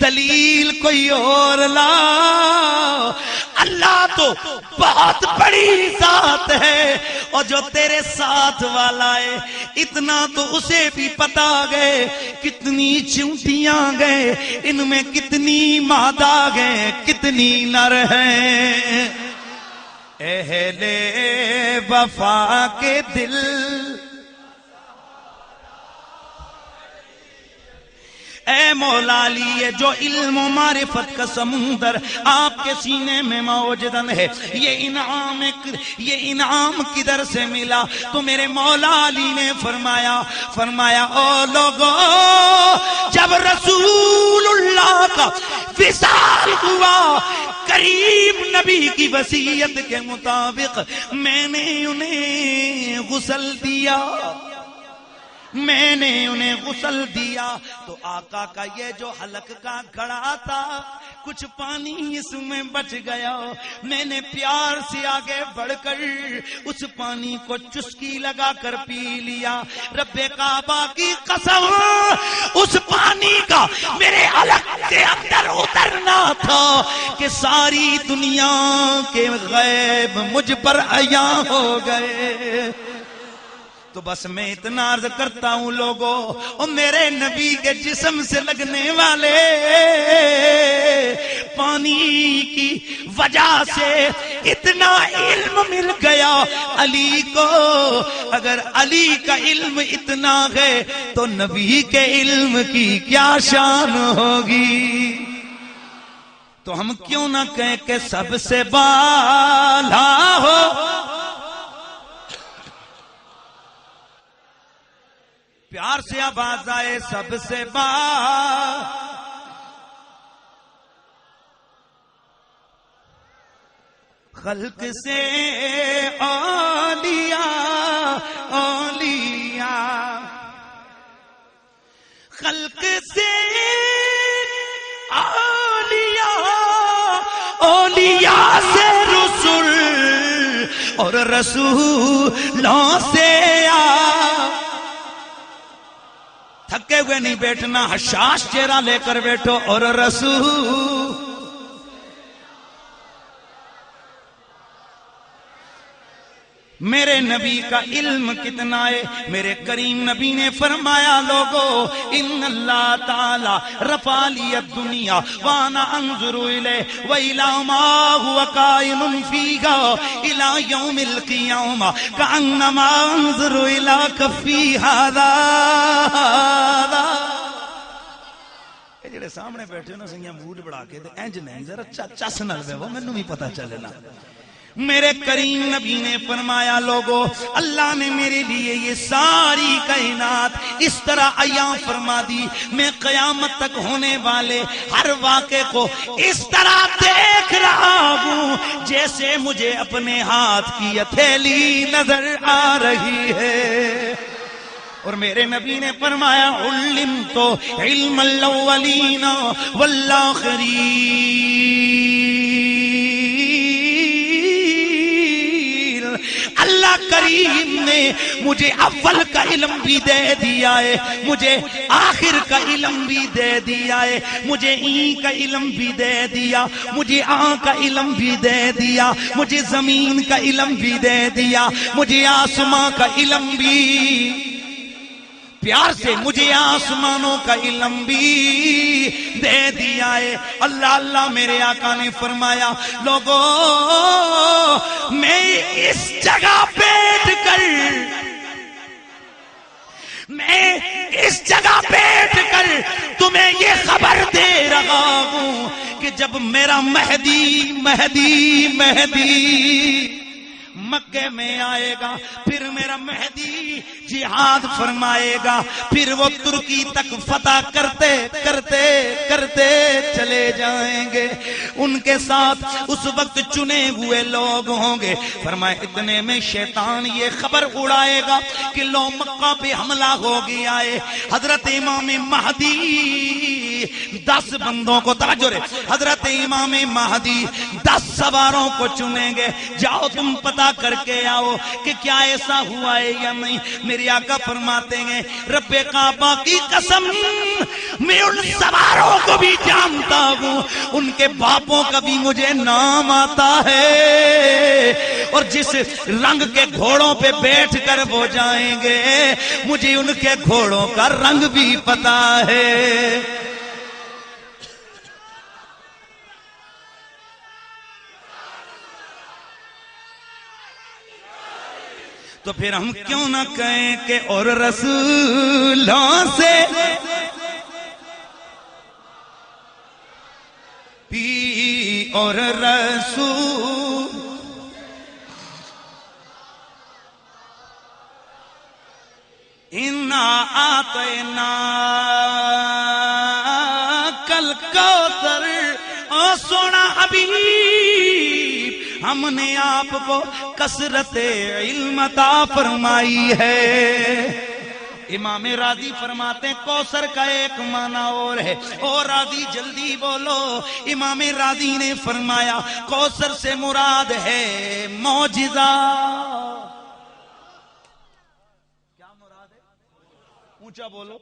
[SPEAKER 2] دلیل کوئی اور لا. اللہ تو بہت بڑی ذات ہے اور جو تیرے ساتھ والا ہے اتنا تو اسے بھی پتا گئے کتنی چونٹیاں گئے ان میں کتنی مادہ گئے کتنی نر ہیں. اہل وفا کے دل اے مولا علی یہ جو علم و معرفت کا سمندر آپ کے سینے میں موجود ہے یہ انعام کدھر سے ملا؟ تو میرے مولا علی نے فرمایا او لوگو جب رسول اللہ کا وصال ہوا کریم نبی کی وصیت کے مطابق میں نے انہیں غسل دیا تو آقا کا یہ جو حلق کا گھڑا تھا کچھ پانی اس میں بچ گیا. میں نے پیار سے آگے بڑھ کر اس پانی کو چسکی لگا کر پی لیا. رب کعبہ کی قسم اس پانی کا میرے حلق کے اندر اترنا تھا کہ ساری دنیا کے غیب مجھ پر عیاں ہو گئے. تو بس میں اتنا عرض کرتا ہوں لوگوں، اور میرے نبی کے جسم سے لگنے والے پانی کی وجہ سے اتنا علم مل گیا علی کو۔ اگر علی کا علم اتنا ہے تو نبی کے علم کی کیا شان ہوگی؟ تو ہم کیوں نہ کہیں کہ سب سے بالا ہو، پیار سے آواز آئے سب سے خلق سے اولیاء اولیاء، خلق سے اولیاء اولیاء سے رسول، اور رسولوں سے تھکے ہوئے نہیں بیٹھنا، حشاش چہرہ لے کر بیٹھو، اور رسول میرے نبی کا علم کتنا ہے؟ میرے کریم نبی نے فرمایا لوگو، ان اللہ تعالی رفع لی الدنیا وانا انظر الیہ وإلی ما هو قائم فیہا الی یوم القیامہ کأنما انظر الی کفی ھذا۔ یہ جڑے سامنے بیٹھے نا سنگیا موڈ بڑھا کے دے انج نہیں ذرا چس نال وہ مینوں بھی پتہ چلے نا۔ میرے کریم نبی نے فرمایا لوگو، اللہ نے میرے لیے یہ ساری کائنات اس طرح عیاں فرما دی، میں قیامت تک ہونے والے ہر واقعے کو اس طرح دیکھ رہا ہوں جیسے مجھے اپنے ہاتھ کی ہتھیلی نظر آ رہی ہے۔ اور میرے نبی نے فرمایا علمت علم الاولین والآخرین، اللہ کریم نے مجھے اول کا علم بھی دے دیا ہے، مجھے آخر کا علم بھی دے دیا ہے، مجھے این کا علم بھی دے دیا، مجھے آن کا علم بھی دے دیا، مجھے زمین کا علم بھی دے دیا، مجھے آسمان کا علم بھی، پیار سے مجھے آسمانوں کا علم بھی دے دیا ہے۔ اللہ اللہ میرے آقا نے فرمایا لوگوں، میں اس جگہ بیٹھ کر تمہیں یہ خبر دے رہا ہوں کہ جب میرا مہدی مکے میں آئے گا، پھر میرا مہدی جہاد فرمائے گا، پھر وہ ترکی تک فتح کرتے کرتے کرتے چلے جائیں گے، ان کے ساتھ اس وقت چنے ہوئے لوگ ہوں گے۔ فرمائے اتنے میں شیطان یہ خبر اڑائے گا کہ لو مکہ پہ حملہ ہو گیا ہے، حضرت امام مہدی 10 بندوں کو، توجہ رہے، حضرت امام مہدی 10 سواروں کو چنیں گے، جاؤ تم پتہ کر کے آؤ کہ کیا ایسا ہوا ہے یا نہیں۔ میرے آقا فرماتے ہیں رب کعبہ کی قسم، میں ان سواروں کو بھی جانتا ہوں، ان کے باپوں کا بھی مجھے نام آتا ہے، اور جس رنگ کے گھوڑوں پہ بیٹھ کر وہ جائیں گے مجھے ان کے گھوڑوں کا رنگ بھی پتا ہے۔ تو پھر ہم کیوں نہ کہیں کہ اور رسولوں سے بھی اور رسول انا آتینا کل کوثر، او سونا حبیب ہم نے آپ کو کثرت علم عطا فرمائی ہے۔ امام راضی فرماتے ہیں کوثر کا ایک معنی اور ہے، اور راضی جلدی بولو، امام راضی نے فرمایا کوثر سے مراد ہے معجزہ۔ کیا مراد ہے؟ اونچا بولو۔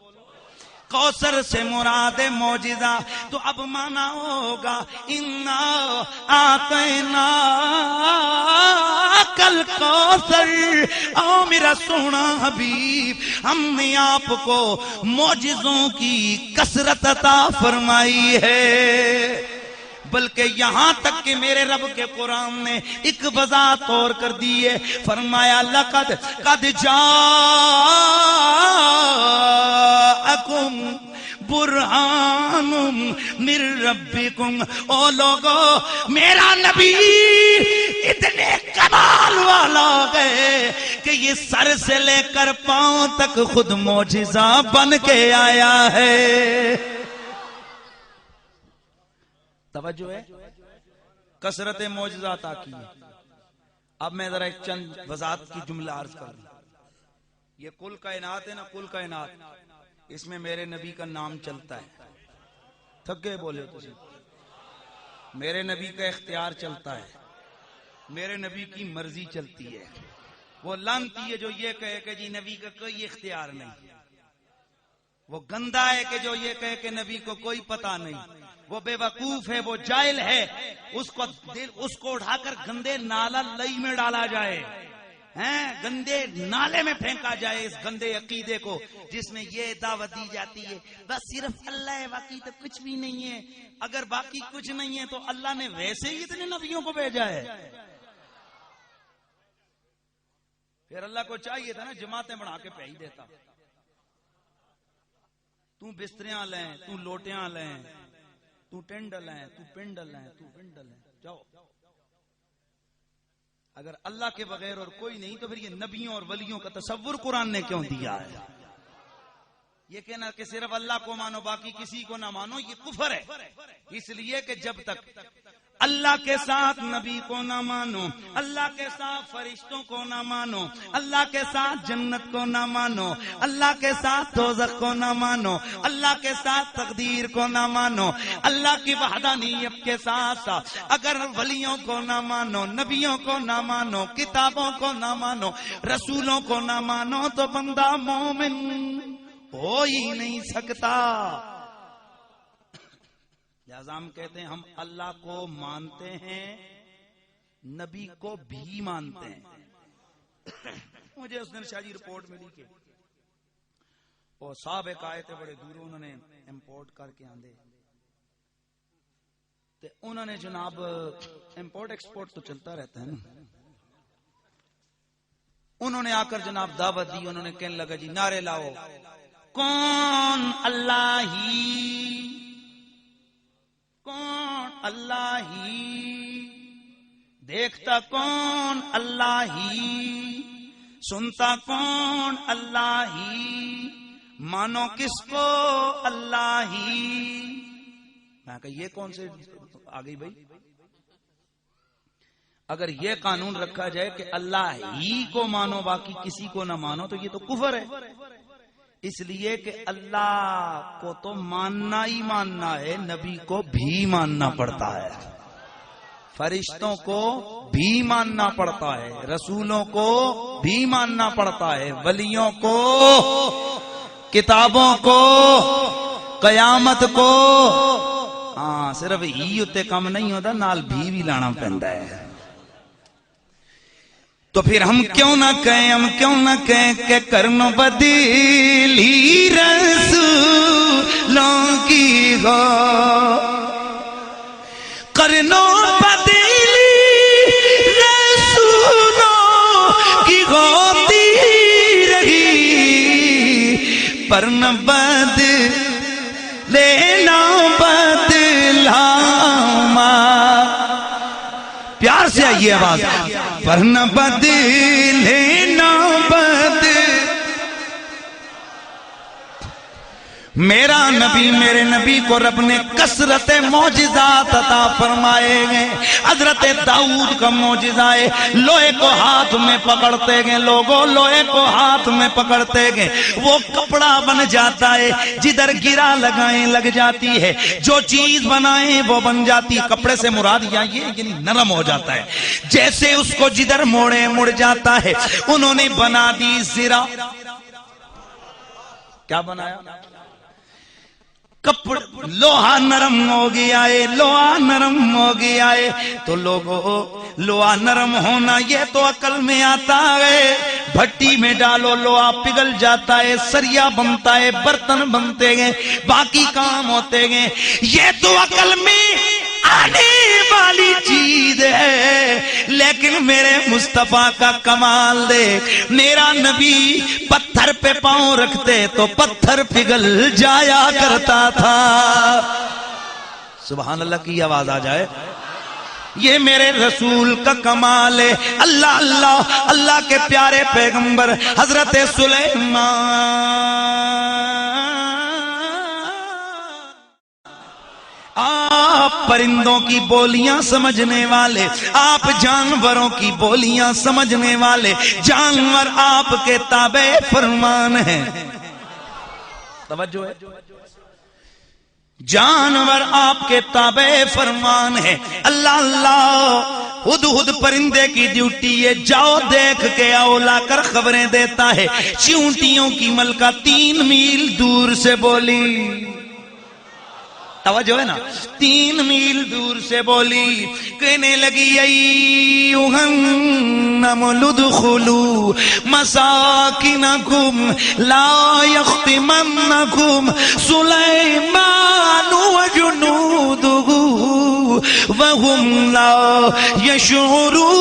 [SPEAKER 2] کوثر سے مراد معجزہ، تو اب مانا ہوگا انا آتینا کل کوثر، او میرا سونا حبیب، ہم نے آپ کو معجزوں کی کثرت عطا فرمائی ہے۔ بلکہ یہاں تک کہ میرے رب کے قرآن نے ایک وضاحت اور کر دی ہے، فرمایا لقد قد جاءکم برہان من ربکم، او لوگو میرا نبی اتنے کمال والا ہے کہ یہ سر سے لے کر پاؤں تک خود معجزہ بن کے آیا ہے۔ توجہ ہے، کثرت معجزات کی ہے۔ اب میں ذرا ایک چند وضاحت کی جملہ عرض کر دوں۔ یہ کل کائنات ہے نا، کل کائنات، اس میں میرے نبی کا نام چلتا ہے۔ تھکے بولے تو میرے نبی کا اختیار چلتا ہے، میرے نبی کی مرضی چلتی ہے۔ وہ لانتی ہے جو یہ کہے کہ جی نبی کا کوئی اختیار نہیں، وہ گندا ہے کہ جو یہ کہے کہ نبی کو کوئی پتہ نہیں، وہ بے وقوف ہے، وہ جاہل ہے، اس کو اٹھا کر گندے نالا لئی میں ڈالا جائے، گندے نالے میں پھینکا جائے اس گندے عقیدے کو جس میں یہ دعوت دی جاتی ہے بس صرف اللہ ہے، باقی تو کچھ بھی نہیں ہے۔ اگر باقی کچھ نہیں ہے تو اللہ نے ویسے ہی اتنے نبیوں کو بھیجا ہے۔ پھر اللہ کو چاہیے تھا نا جماعتیں بڑھا کے بھیج دیتا، تو بستریاں لیں، تو لوٹیاں لیں، تو ٹینڈل ہیں، تو پنڈل ہیں، تو پنڈل ہیں، جاؤ۔ اگر اللہ کے بغیر اور کوئی نہیں تو پھر یہ نبیوں اور ولیوں کا تصور قرآن نے کیوں دیا ہے؟ یہ کہنا کہ صرف اللہ کو مانو باقی کسی کو نہ مانو، یہ کفر ہے۔ اس لیے کہ جب تک اللہ کے ساتھ نبی کو نہ مانو، اللہ کے ساتھ فرشتوں کو نہ مانو، اللہ کے ساتھ جنت کو نہ مانو، اللہ کے ساتھ دوزخ کو نہ مانو، اللہ کے ساتھ تقدیر کو نہ مانو، اللہ کی وحدانیت کے ساتھ ساتھ اگر ولیوں کو نہ مانو، نبیوں کو نہ مانو، کتابوں کو نہ مانو، رسولوں کو نہ مانو تو بندہ مومن ہو ہی نہیں سکتا۔ لہذا ہم کہتے ہیں ہم اللہ کو مانتے ہیں، نبی کو بھی مانتے ہیں۔ مجھے اس دن شاہجی رپورٹ ملی کہ وہ سابق آئے تھے بڑے دور، انہوں نے امپورٹ کر کے آندے تے انہوں نے جناب امپورٹ ایکسپورٹ تو چلتا رہتا ہے نا، انہوں نے آ کر جناب دعوت دی، انہوں نے کہنے لگا جی نعرے لاؤ، کون اللہ ہی، کون اللہ ہی، دیکھتا کون اللہ ہی، سنتا کون اللہ ہی، مانو کس کو اللہ ہی۔ میں کہا یہ کون سے آ گئی بھائی؟ اگر یہ قانون رکھا جائے کہ اللہ ہی کو مانو باقی کسی کو نہ مانو تو یہ تو کفر ہے۔ اس لیے کہ اللہ کو تو ماننا ہی ماننا ہے، نبی کو بھی ماننا پڑتا ہے، فرشتوں کو بھی ماننا پڑتا ہے، رسولوں کو بھی ماننا پڑتا ہے، ولیوں کو، کتابوں کو، قیامت کو۔ ہاں صرف ہی اتے کم نہیں ہوتا، نال بھی لانا پڑتا ہے۔ تو پھر ہم کیوں نہ کہیں کہ کرنو بدیلی رسولوں کی ہو، کرنو بدیلی رسولوں کی ہوتی رہی، پر نہ بدلینا بدلاما۔ پیار سے آئیے آواز، پر نہ بدلے نہ میرا نبی، میرے نبی کو رب نے کثرت معجزات عطا فرمائے گئے۔ حضرت داؤد کا معجزہ ہے، لوہے کو ہاتھ میں پکڑتے گئے، لوگوں لوہے کو ہاتھ میں پکڑتے گئے، وہ کپڑا بن جاتا ہے، جدھر گرا لگائیں لگ جاتی ہے، جو چیز بنائیں وہ بن جاتی۔ کپڑے سے مراد یہ یعنی نرم ہو جاتا ہے، جیسے اس کو جدھر موڑے مڑ جاتا ہے۔ انہوں نے بنا دی زرا، کیا بنایا؟ کپڑ لوہا نرم ہو گیا ہے، لوہا نرم ہو گیا ہے۔ تو لوگوں لوہا نرم ہونا یہ تو عقل میں آتا ہے، بھٹی میں ڈالو لوہا پگھل جاتا ہے، سریا بنتا ہے، برتن بنتے ہیں، باقی کام ہوتے ہیں، یہ تو عقل میں آنے والی چیز ہے۔ لیکن میرے مصطفیٰ کا کمال دیکھ، میرا نبی پتھر پہ پاؤں رکھتے تو پتھر پگھل جایا کرتا تھا۔ سبحان اللہ کی آواز آ جائے۔ یہ میرے رسول کا کمال ہے۔ اللہ اللہ اللہ کے پیارے پیغمبر حضرت سلیمان، آپ پرندوں کی بولیاں سمجھنے والے، آپ جانوروں کی بولیاں سمجھنے والے، جانور آپ کے تابع فرمان ہیں۔ توجہ ہے، جانور آپ کے تابع فرمان ہے۔ اللہ اللہ ہدہد پرندے کی ڈیوٹی ہے، جاؤ دیکھ کے آؤ، لا کر خبریں دیتا ہے۔ چیونٹیوں کی ملکہ 3 میل دور سے بولی، توجہ ہے نا، 3 میل دور سے بولی، کہنے لگی ایھا النمل ادخلوا مساکنکم لا یختمنکم سلیمان وجنودہ وہم لا یشعرون۔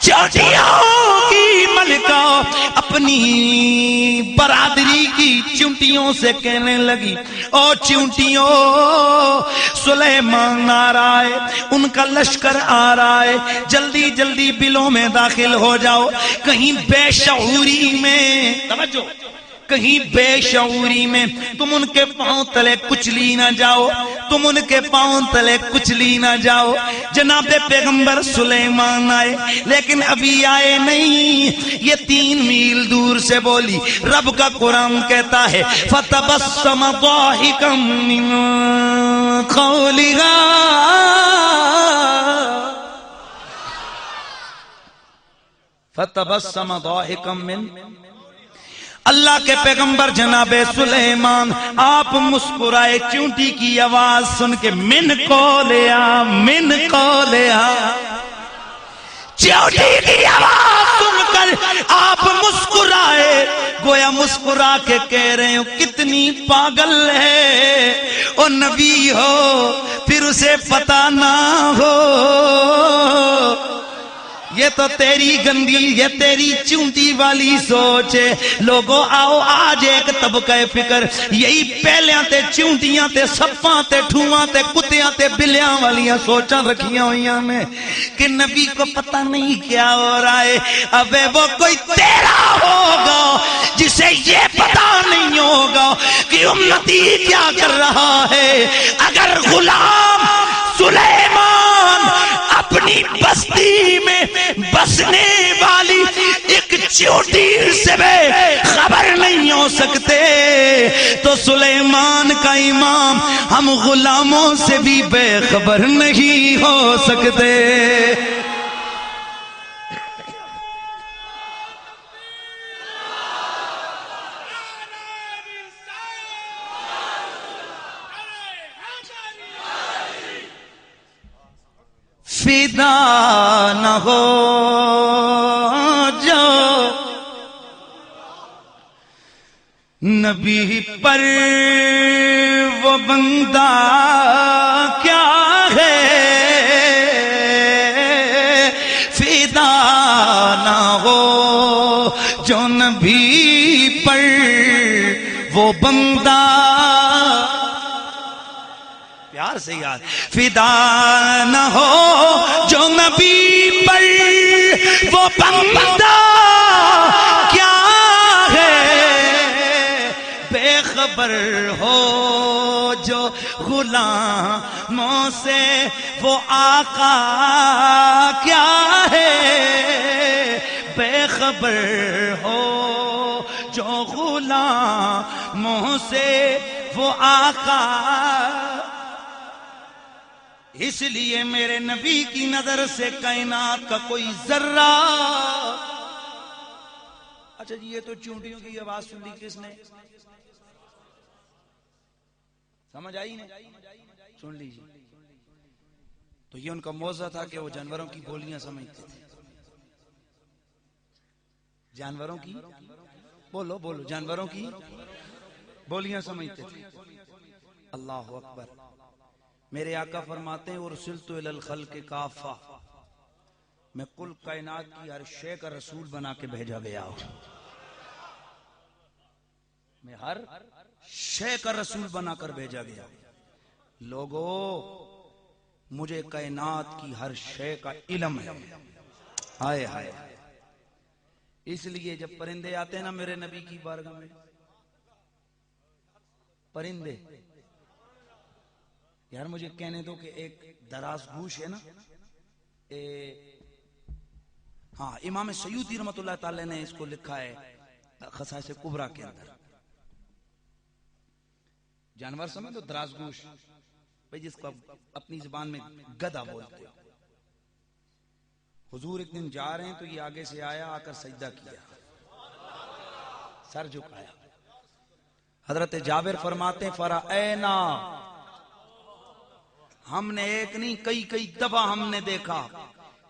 [SPEAKER 2] چوٹیوں کی ملکہ اپنی برادری کی چونٹیوں سے کہنے لگی، او چونٹیوں، سلیمان آ رہا ہے، ان کا لشکر آ رہا ہے، جلدی جلدی بلوں میں داخل ہو جاؤ، کہیں بے شعوری میں، توجہ، کہیں بے شعوری میں تم ان کے پاؤں تلے کچلی نہ جاؤ، تم ان کے پاؤں تلے کچلی نہ جاؤ۔ جناب پیغمبر سلیمان آئے، لیکن ابھی آئے نہیں، یہ 3 میل دور سے بولی۔ رب کا قرآن کہتا ہے فَتَبَسَّمَ ضَاحِكًا مِّن قَوْلِهَا، فَتَبَسَّمَ ضَاحِكًا مِّن، اللہ کے پیغمبر جناب سلیمان آپ مسکرائے، چونٹی کی آواز سن کے، من قولیا، من قولیا، چونٹی کی آواز سن کر آپ مسکرائے، گویا مسکرا کے کہہ رہے ہو کتنی پاگل ہے، او نبی ہو پھر اسے پتہ نہ ہو، یہ تو تیری گندی، یہ تیری چونٹی والی سوچ ہے۔ لوگوں آؤ آج ایک طبقہ فکر یہی پہلیاں تے چونٹیاں تے سپاں تے ٹھواں تے کتیاں تے بلیاں والیاں سوچاں رکھیاں ہوئیاں میں کہ نبی کو پتہ نہیں کیا ہو رہا ہے۔ ابے وہ کوئی تیرا ہوگا جسے یہ پتہ نہیں ہوگا کہ امتی کیا کر رہا ہے۔ اگر غلام سلیمان اپنی بستی میں بسنے والی ایک چونٹی سے بے خبر نہیں ہو سکتے تو سلیمان کا امام ہم غلاموں سے بھی بے خبر نہیں ہو سکتے۔ فدا نہ ہو جو نبی پر وہ بندہ کیا ہے، فدا نہ ہو جو نبی پر وہ بندہ، پیار سے یاد، فدا نہ ہو جو نبی پر وہ بندہ کیا ہے، بے خبر ہو جو غلاموں سے وہ آقا کیا ہے، بے خبر ہو جو غلاموں سے وہ آقا۔ اس لیے میرے نبی کی نظر سے کائنات کا کوئی ذرہ، اچھا جی یہ تو چونٹیوں کی آواز سن لی کس نے؟ سمجھ آئی نہیں؟ سن لیجیے. تو یہ ان کا موضوع تھا کہ وہ جانوروں کی بولیاں سمجھتے تھے. جانوروں کی بولو بولو جانوروں کی بولیاں سمجھتے تھے. اللہ اکبر. میرے آقا فرماتے ہیں ارسلت الی الخلق کافہ، میں کل کائنات کی ہر شے کا رسول بنا کے بھیجا گیا ہوں. میں ہر شے کا رسول بنا کر بھیجا گیا. لوگو مجھے کائنات کی ہر شے کا علم ہے. ہائے ہائے. اس لیے جب پرندے آتے ہیں نا میرے نبی کی بارگاہ میں، پرندے یار مجھے کہنے دو کہ ایک دراز گوش ہے نا، ہاں امام سیوطی رحمۃ اللہ تعالی نے اس کو لکھا ہے خصائص کبریٰ کے اندر. جانور سمجھ تو دراز گوش بھئی جس کو اپنی زبان میں گدھا بولتے ہیں. حضور ایک دن جا رہے ہیں تو یہ آگے سے آیا، آ کر سجدہ کیا، سر جھکایا. حضرت جابر فرماتے ہیں فرأینا، ہم نے ایک نہیں کئی دفعہ ہم نے دیکھا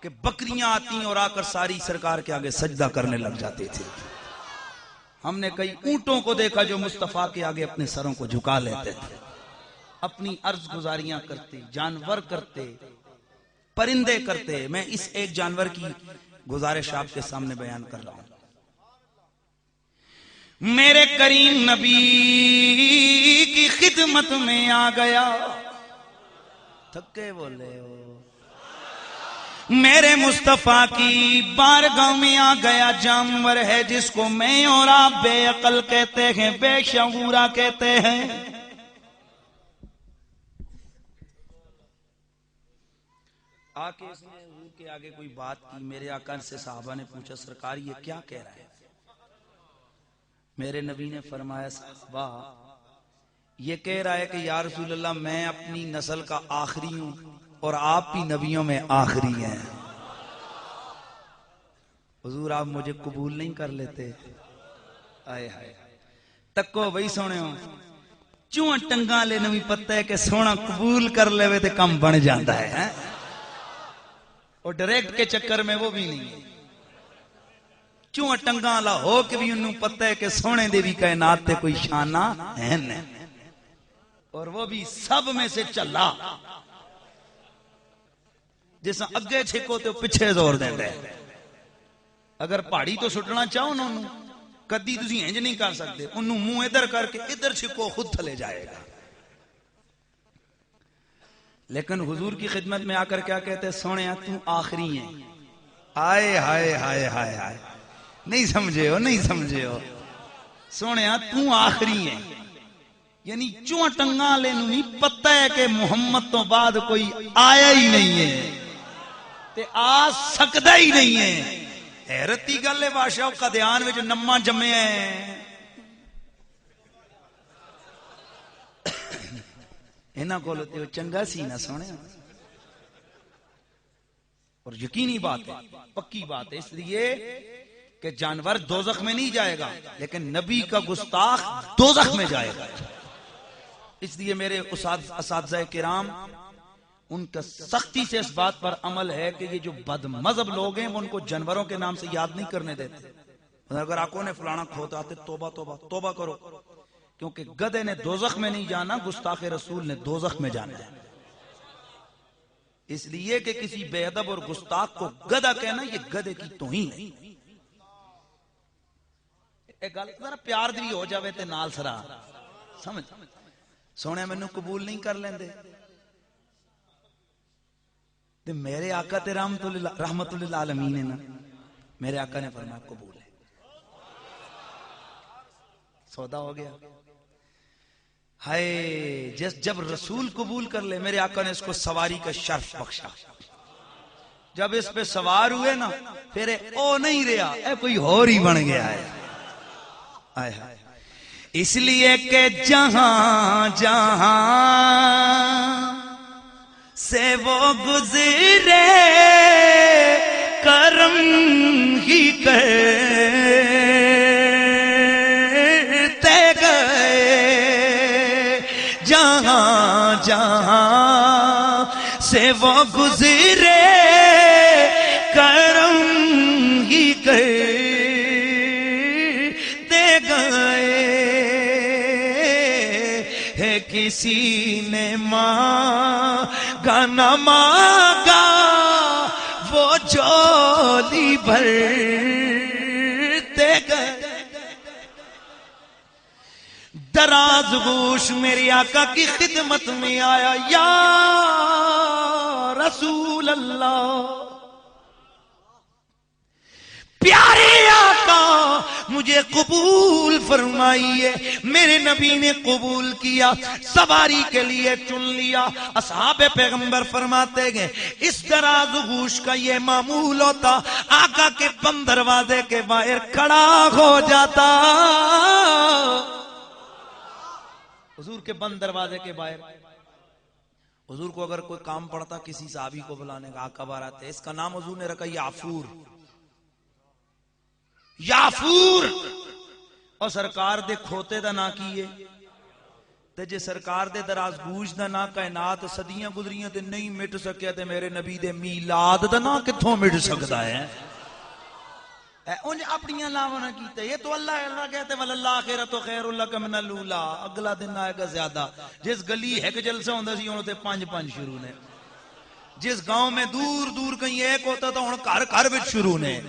[SPEAKER 2] کہ بکریاں آتی اور آ کر ساری سرکار کے آگے سجدہ کرنے لگ جاتے تھے. ہم نے کئی اونٹوں کو دیکھا جو مصطفیٰ کے آگے اپنے سروں کو جھکا لیتے تھے، اپنی عرض گزاریاں کرتے، جانور کرتے، پرندے کرتے. میں اس ایک جانور کی گزارش آپ کے سامنے بیان کر رہا ہوں. میرے کریم نبی کی خدمت میں آ گیا، تھکے بولے ہو، میرے مصطفیٰ کی بارگاہ میں آ گیا جانور ہے جس کو میں اور آپ بے عقل کہتے ہیں، بے شعورا کہتے ہیں. آکے اس نے حضور کے آگے کوئی بات کی. میرے آقا سے صحابہ نے پوچھا سرکار یہ کیا کہہ رہا ہے؟ میرے نبی نے فرمایا صحابہ یہ کہہ رہا ہے کہ یا رسول اللہ میں اپنی نسل کا آخری ہوں اور آپ بھی نبیوں میں آخری ہیں. حضور آپ مجھے قبول نہیں کر لیتے؟ آئے ہائے تکو بھئی سونے ہوں چوں ٹنگا لے نوی پتہ ہے کہ سونا قبول کر لے وے تے کم بن جاتا ہے. اور ڈائریکٹ کے چکر میں وہ بھی نہیں ہے. چوں ٹنگا لا ہو کہ بھی انہوں پتہ ہے کہ سونے دے بھی کائنات تے کوئی شانہ ہے نہیں، اور وہ بھی سب میں سے چلا. جیسا اگے چھکو تو پچھے زور دیں دے. اگر پہاڑی تو سٹنا چاہو انہوں کدی تسی انج نہیں کر سکتے. انہوں منہ ادھر کر کے ادھر چھکو خود تھلے جائے گا. لیکن حضور کی خدمت میں آ کر کیا کہتے ہیں؟ سونے تو آخری ہیں. آئے ہائے ہائے ہائے ہائے نہیں سمجھے ہو نہیں سمجھے ہو. سونے تو آخری ہیں یعنی چوں ٹنگا لینو نہیں پتہ ہے کہ محمد تو بعد کوئی آیا ہی نہیں ہے تے آ سکتا ہی نہیں ہے. حیرتی گل ہے بادشاہ کا دھیان وچ نما جمے ہیں. انہاں کول تے چنگا سی نہ سونے. اور یقینی بات ہے پکی بات ہے اس لیے کہ جانور دوزخ میں نہیں جائے گا لیکن نبی کا گستاخ دوزخ میں جائے گا. اس لیے میرے اساتذہ کرام ان کا سختی سے اس بات پر عمل ہے کہ یہ جو بد مذہب لوگ ہیں وہ ان کو جانوروں کے نام سے یاد نہیں کرنے دیتے. اگر آنکھوں نے فلانا کھوتا آتے توبہ توبہ توبہ کرو، کیونکہ گدھے نے دوزخ میں نہیں جانا، گستاخ رسول نے دوزخ میں جانا ہے. اس لیے کہ کسی بے ادب اور گستاخ کو گدھا کہنا یہ گدھے کی توہین ہے. ایک گل ذرا پیار دی ہو جاوے تے نال سرا سمجھ. سونے مینوں قبول نہیں کر لیندے تے میرے آقا تے رحمت للعالمین ہے نا. میرے آقا نے فرمایا قبول ہے. سودا ہو گیا. ہائے جب رسول قبول کر لے میرے آقا نے اس کو سواری کا شرف بخشا. جب اس پہ سوار ہوئے نا پھر او نہیں رہا اے کوئی اور ہی بن گیا ہے. آئے ہائے اس لیے کہ جہاں جہاں سے وہ گزرے کرم ہی کر جہاں سے وہ گزرے کرم ہی کرتے گئے ہے کسی نے مانگا نہ مانگا وہ جولی بھرتے گئے دراز گوش میری آقا کی خدمت میں آیا یا رسول اللہ پیارے آقا مجھے قبول فرمائیے میرے نبی نے قبول کیا سواری کے لیے چن لیا اصحاب پیغمبر فرماتے گئے اس دراز گوش کا یہ معمول ہوتا آقا کے بند دروازے کے باہر کھڑا ہو جاتا حضور کے بند دروازے کے باہر حضور کو اگر کوئی کام پڑتا کسی صحابی کو بلانے کا آقا بار آتے اس کا نام حضور نے رکھا یافور یافور اور سرکار دے کھوتے دا نا کیے تے جے سرکار دے دراز گوش دا نا کائنات صدیاں گزریاں تے نہیں مٹ سکیا تے میرے نبی دے میلاد دا نا کتھوں مٹ سکتا ہے انج اپنی لاواں نہ کیتے یہ تو اللہ کہتے واللہ آخرت خیر لک من الاولی اگلا دن آئے گا زیادہ جس گلی ہے کہ جلسہ ہوندا سی ہن تے 5 شروع نے جس گاؤں میں دور دور کہیں ایک ہوتا تھا ہن گھر گھر وچ شروع نے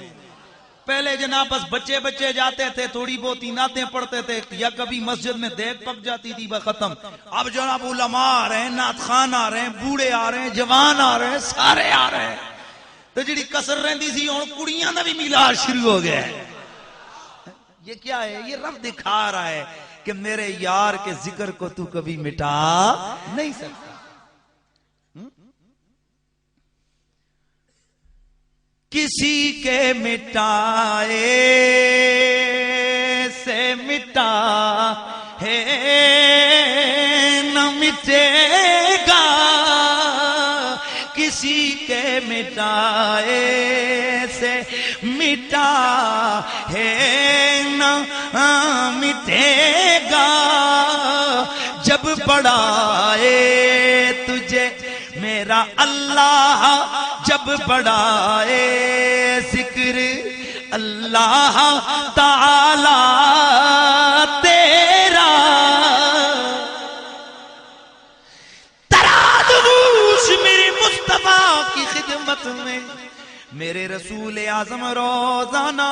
[SPEAKER 2] پہلے جناب بس بچے جاتے تھے تھوڑی بہت نعتیں پڑھتے تھے یا کبھی مسجد میں دیگ پک جاتی تھی بس ختم اب جناب علماء آ رہے ہیں نعت خان آ رہے ہیں بوڑھے آ رہے ہیں جوان آ رہے ہیں سارے آ رہے ہیں تو جڑی کسر رہندی سی ہن کڑیاں دا بھی میلاد شروع ہو گیا ہے یہ کیا ہے یہ رب دکھا رہا ہے کہ میرے یار کے ذکر کو تو کبھی مٹا نہیں سکتا کسی کے مٹائے سے مٹا ہے نہ مٹے گا کسی کے مٹائے سے مٹا ہے نہ مٹے گا جب بڑھائے تجھے میرا اللہ جب بڑھائے ذکر اللہ تعالی تیرا ترادوش میرے مصطفیٰ کی خدمت میں میرے رسول اعظم روزانہ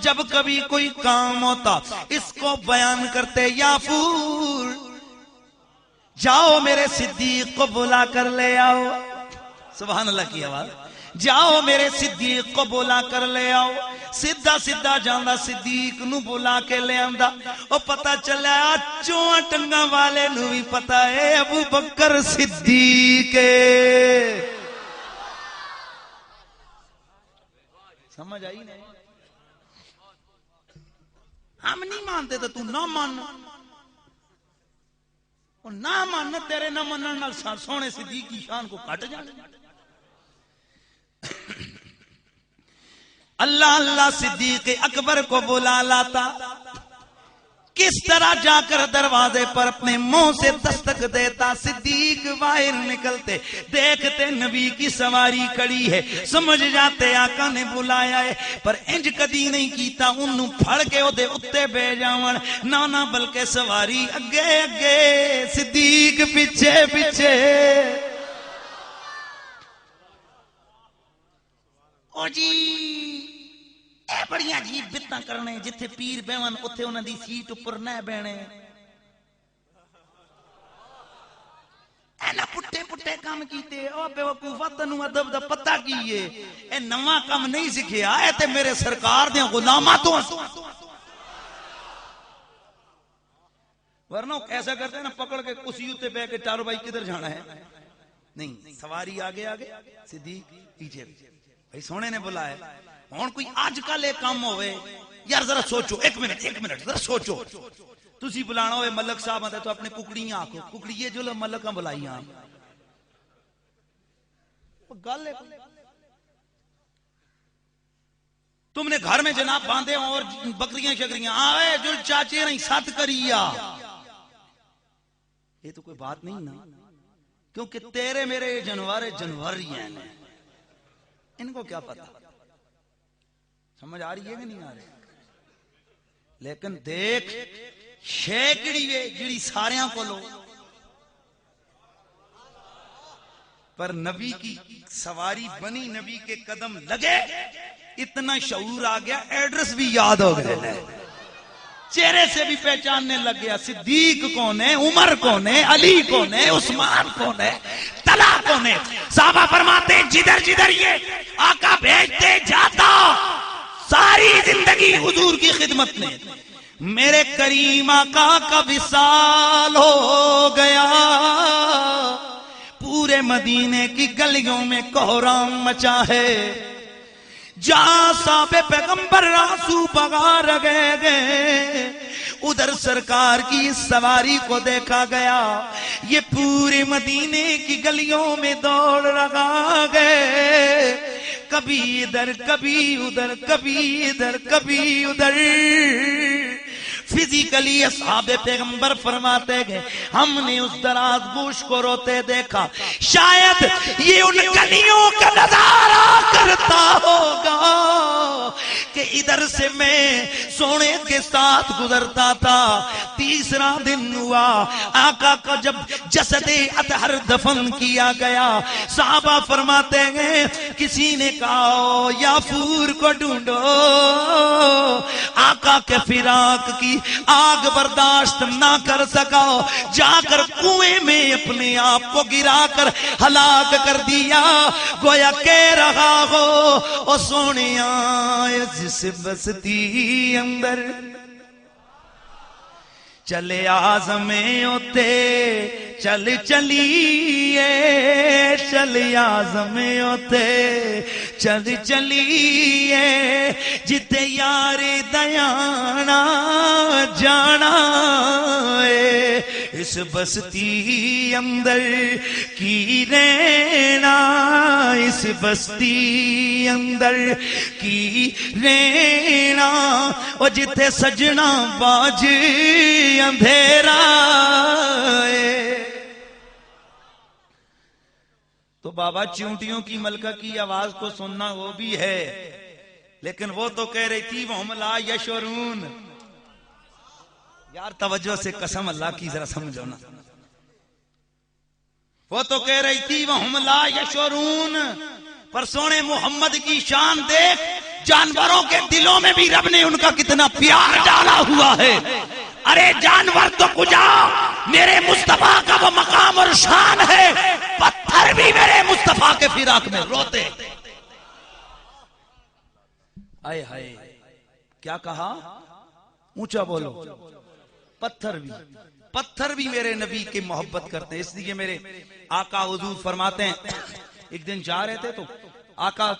[SPEAKER 2] جب کبھی کوئی کام ہوتا اس کو بیان کرتے یافور جاؤ میرے صدیق کو بلا کر لے آؤ سبحان اللہ کی آواز جاؤ میرے صدیق کو بلا کر لے آؤ سیدھا جاندہ صدیق نو بلا کے لے آندہ اور پتہ چلا چوہاں ٹنگا والے نو بھی پتہ ہے ابو بکر صدیق سمجھ آئی نہیں ہم نہیں مانتے تو تو نہ مان نہ مان تیرے نہ منن نال سونے صدیق کی شان کو کٹ جانے اللہ اللہ صدیق اکبر کو بلا لاتا کس طرح جا کر دروازے پر اپنے منہ سے دستک دیتا صدیق باہر نکلتے دیکھتے نبی کی سواری کڑی ہے سمجھ جاتے آقا نے بلایا ہے پر انج کدی نہیں کیتا انہوں پھڑ کے او دے اتے بے جاون نہ بلکہ سواری اگے اگے صدیق پیچھے پیچھے او جی اے بڑی عجیب بتاں کرنے جتھے پیر بیون اتھے انہاں دی سیٹ اوپر نہ بینے اینا پٹے کام کیتے او بیوقوفا تنوں ادب دا پتہ کیے اے نواں کام نہیں سکھیا اے تے میرے سرکار دے غلاماں تو ورنہ ایسا کرتے ہیں نا پکڑ کے کسی تے بیٹھ کے ٹارو بھائی کدھر جانا ہے نہیں سواری آگے صدیق پیچھے بھائی سونے نے بلایا ہون کوئی آج کل ایک کام ہوئے یار ذرا سوچو ایک منٹ ذرا سوچو تسی بلانا ہوئے ملک صاحب آتے تو اپنے ککڑیاں آکو ککڑیے جو ملکاں بلائیاں گل ہے تم نے گھر میں جناب باندھے اور بکریاں شکریاں آئے جو چاچے نہیں ساتھ کریا یہ تو کوئی بات نہیں نا کیونکہ تیرے میرے جانور ہی ہیں، ان کو کیا پتا؟ سمجھ آ رہی ہے کہ نہیں آ رہی؟ لیکن دیکھ شیکڑی وے جڑی ساریاں کو لو، پر نبی کی سواری بنی، نبی کے قدم لگے، اتنا شعور آ گیا، ایڈریس بھی یاد ہو گئے، چہرے سے بھی پہچاننے لگ گیا، صدیق کون ہے، عمر کون ہے، علی کون ہے، عثمان کون ہے، طلحہ کون ہے۔ صحابہ فرماتے جدھر جدھر یہ آقا بھیجتے جاتا، ساری زندگی حضور کی خدمت میں، میرے کریم آقا کا وصال ہو گیا، پورے مدینے کی گلیوں میں کوہرام مچا ہے، جہاں صحابہ پیغمبر آنسو بہا رہے گئے، ادھر سرکار کی سواری کو دیکھا گیا، یہ پورے مدینے کی گلیوں میں دوڑ رہا گئے، کبھی ادھر کبھی ادھر، کبھی ادھر کبھی ادھر۔ فزیکلی اصحاب پیغمبر فرماتے گئے ہم نے اس دراز گوش کو روتے دیکھا، شاید یہ ان گلیوں کا نظارہ کرتا ہوگا کہ ادھر سے میں سونے کے ساتھ گزرتا تھا۔ تیسرا دن ہوا، آقا کا جب جسد اطہر دفن کیا گیا، صحابہ فرماتے ہیں کسی نے کہا یافور کو ڈھونڈو، آقا کے فراق کی آگ برداشت نہ کر سکا، جا کر کنویں میں اپنے آپ کو گرا کر ہلاک کر دیا، گویا کہہ رہا ہو او سونیا جس بستی اندر چلے آزمیں ہوتے چل چلیے، چل آزمیں ہوتے چل چلیے، جتے یار دیانا جانا ہے، اس بستی اندر کی رہنا، اس بستی اندر کی رہنا، اور جتے سجنا باج اندھیرا ہے۔ تو بابا چونٹیوں کی ملکہ کی آواز کو سننا وہ بھی ہے، لیکن وہ تو کہہ رہی تھی وَهُمْ لَا يَشْعُرُونَ۔ یار توجہ سے قسم اللہ کی ذرا سمجھو نا، وہ تو کہہ رہی تھی وَهُمْ لَا يَشْعُرُونَ، پر سونے محمد کی شان دیکھ، جانوروں کے دلوں میں بھی رب نے ان کا کتنا پیار ڈالا ہوا ہے۔ ارے جانور تو کجا، میرے مصطفیٰ کا وہ مقام اور شان ہے، پتھر بھی میرے مصطفیٰ کے فراق میں روتے۔ آئے ہائے کیا کہا، اونچا بولو، پتھر بھی میرے نبی کی محبت کرتے ہیں۔ اس لیے میرے آقا حضور فرماتے ہیں، ایک دن جا رہے تھے تو آقا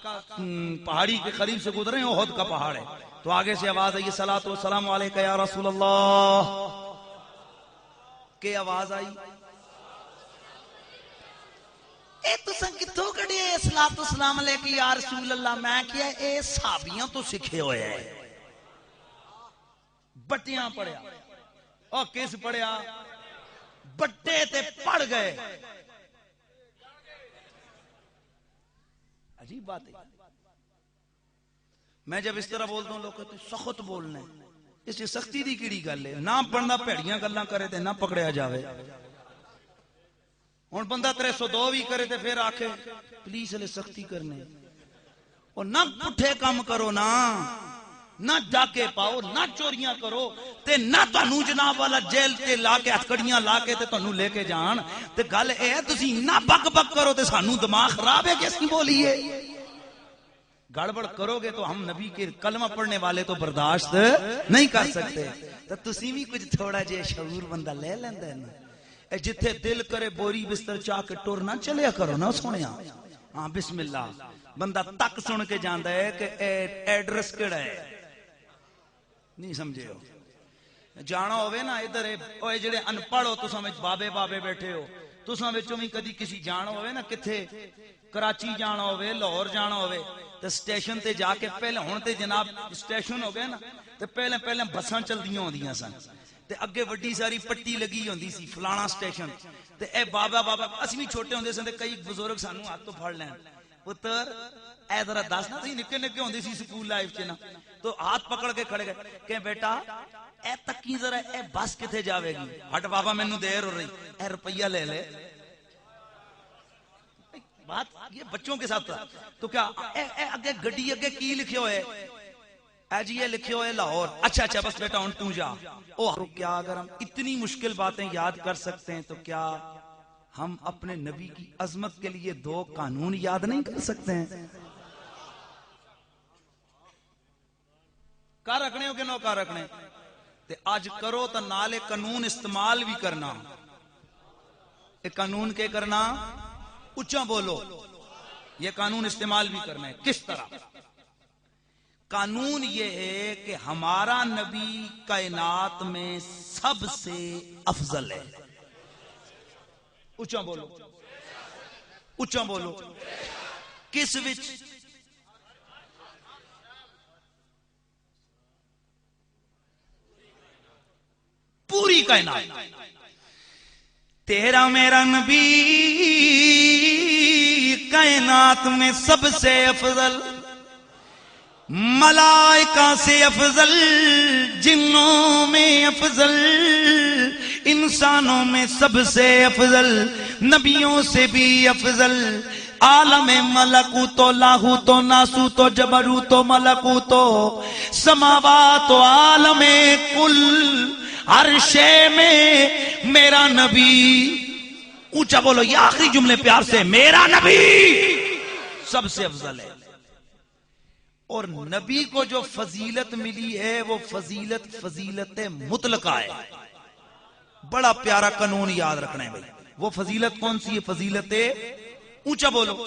[SPEAKER 2] پہاڑی کے قریب سے گزرے ہیں، احد کا پہاڑ ہے، تو آگے سے آواز آئی صلاۃ والسلام علیکہ یا رسول اللہ، کہ آواز آئی اے تساں کتھوں کڈے صلاۃ والسلام علیکہ یا رسول اللہ، میں کیا اے صحابیاں تو سکھے ہوئے ہیں، بٹیاں پڑھیا، اور کس پڑھیا، بٹے تے پڑھ گئے۔ عجیب بات ہے، میں جب اس طرح بولتا ہوں لوگ کہتے ہیں سخت بولنا ہے، اس سے سختی دی کیڑی گل ہے، نہ پڑھنا پیڑیاں گلاں کرے تے نہ پکڑیا جاوے، ہن بندہ 302 بھی کرے تے پھر آکھے پولیس والے سختی کرنے، اور نہ پٹھے کام کرو، نہ ڈاکے پاؤ، نہ چوریاں کرو، تے نہ تانوں جناب والا جیل تے لا کے ہتھکڑیاں لا کے تے تانوں لے کے جان، تے گل اے ہے تسی نہ بک بک کرو تے سانوں دماغ خراب ہے کہ اسی بولیے، گڑبڑ کرو گے تو ہم نبی کے کلمہ پڑھنے والے تو برداشت نہیں کر سکتے۔ تو تسی بھی کچھ تھوڑا جے شعور بندہ لے لیندا ہے نا، اے جتھے دل کرے بوری بستر چاہ کے ٹور نہ چلیا کرو نا سونیا، ہاں بسم اللہ، بندہ تک سن کے جاندا ہے کہ ایڈریس کیڑا ہے، نہیں سمجھے ہو، جانا ہوئے نا ادھر اوے جڑے ان پڑھ ہو تساں وچ بابے بابے بیٹھے ہو، تساں وچوں بھی کدی کسی جانا ہوئے نا کتھے کراچی جانا ہوئے، لاہور جانا ہوئے، تے سٹیشن تے جا کے پہلے ہن تے جناب سٹیشن ہو گئے نا، تے پہلے بساں چل دیاں ہوندیاں سن، تے اگے وڈی ساری پٹی لگی ہوندی سی فلانا سٹیشن تے اے بابا بابا اسی بھی چھوٹے ہوندے سن تے کئی بزرگ سانو ہاتھ تو پھڑ لین پتر اے ذرا دس نا سی نکے نکے ہوندی سی سکول لائف چ نا تو ہاتھ پکڑ کے کھڑے گئے کہ بیٹا اے تکی ذرا اے بس کتے جاوے گی ہٹ بابا مینوں دیر ہو رہی اے روپیہ لے لے بات یہ بچوں کے ساتھ تھا تو کیا اے اگے گڈی اگے کی لکھے ہوئے اے جی یہ لکھے ہوئے لاہور اچھا اچھا بس بیٹا ہن تو جا او کیا اگر ہم اتنی مشکل باتیں یاد کر سکتے ہیں تو کیا ہم اپنے نبی کی عظمت کے لیے 2 قانون یاد نہیں کر سکتے ہیں کار رکھنے ہو کہ نو کار رکھنے تے آج کرو تو نالے قانون استعمال بھی کرنا ایک قانون کے کرنا اچھا بولو یہ قانون استعمال بھی کرنا ہے کس طرح قانون یہ ہے کہ ہمارا نبی کائنات میں سب سے افضل ہے اچھا بولو اچھا بولو کس وچ پوری کائنات تیرا میرا نبی کائنات میں سب سے افضل ملائکہ سے افضل جنوں میں افضل انسانوں میں سب سے افضل نبیوں سے بھی افضل عالم ملکوت و لاہوت و ناسوت و جبروت و ملکوت و سماوات و عالم کل ہر شے میں میرا نبی اونچا بولو یہ آخری جملے پیار سے میرا نبی سب سے افضل ہے اور نبی کو جو فضیلت ملی ہے وہ فضیلت مطلقہ ہے بڑا پیارا قانون یاد رکھنا ہے بھائی وہ فضیلت کون سی ہے فضیلت اونچا بولو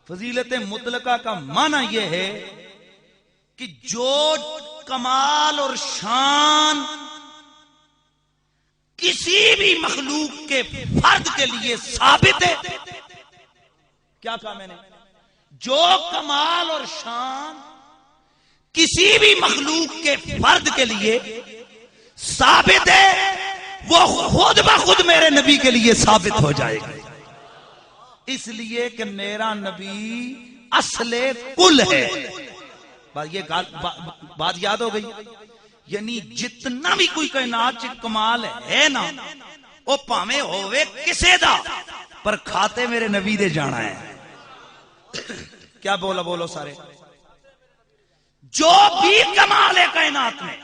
[SPEAKER 2] فضیلت مطلقہ کا معنی یہ ہے کہ جو کمال اور شان کسی بھی مخلوق کے فرد کے لیے ثابت ہے کیا کہا میں نے جو کمال اور شان کسی بھی مخلوق کے فرد کے لیے ثابت ہے وہ خود بخود میرے نبی کے لیے ثابت ہو جائے گا اس لیے کہ میرا نبی اصل کل ہے یہ بات یاد ہو گئی یعنی جتنا بھی کوئی کائنات چ کمال ہے نا وہ پاویں ہووے کسے دا پر کھاتے میرے نبی دے جانا ہے کیا بولا بولو سارے جو بھی کمال ہے کائنات میں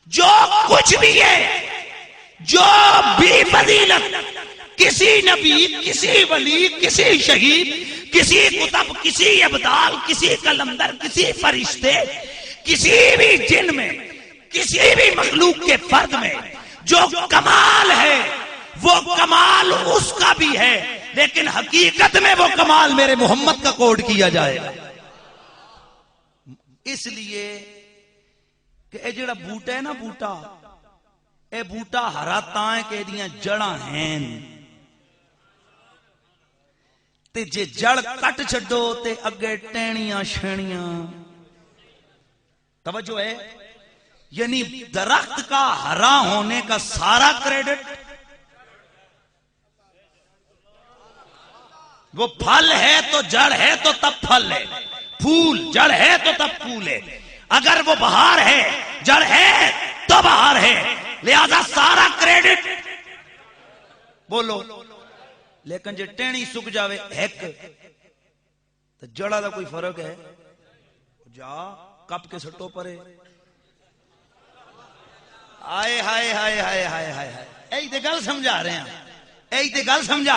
[SPEAKER 2] جو کچھ بھی ہے جو بھی فضیلت کسی نبی کسی ولی کسی شہید کسی کتب کسی ابدال کسی کلندر کسی فرشتے کسی بھی جن میں کسی بھی مخلوق کے فرد میں جو کمال ہے وہ کمال اس کا بھی ہے لیکن حقیقت میں وہ کمال میرے محمد کا کوڈ کیا جائے گا اس لیے کہ اے جڑا بوٹا ہے نا بوٹا اے بوٹا ہرا تاں کہ دیاں جڑاں ہیں تے جے جڑ کٹ چھڈو تے اگے ٹہنیاں شینیاں توجہ ہے یعنی درخت کا ہرا ہونے کا سارا کریڈٹ وہ پھل ہے تو جڑ ہے تو تب پھل ہے پھول جڑ ہے تو تب پھول ہے اگر وہ بہار ہے جڑ ہے تو بہار ہے لہذا سارا کریڈٹ بولو لیکن جے ٹہنی سک جاوے ایک تو جڑا دا کوئی فرق ہے جا کپ کے سٹو پرے آئے ہائے ہائے ہائے ہائے ہائے ایک تے گل سمجھا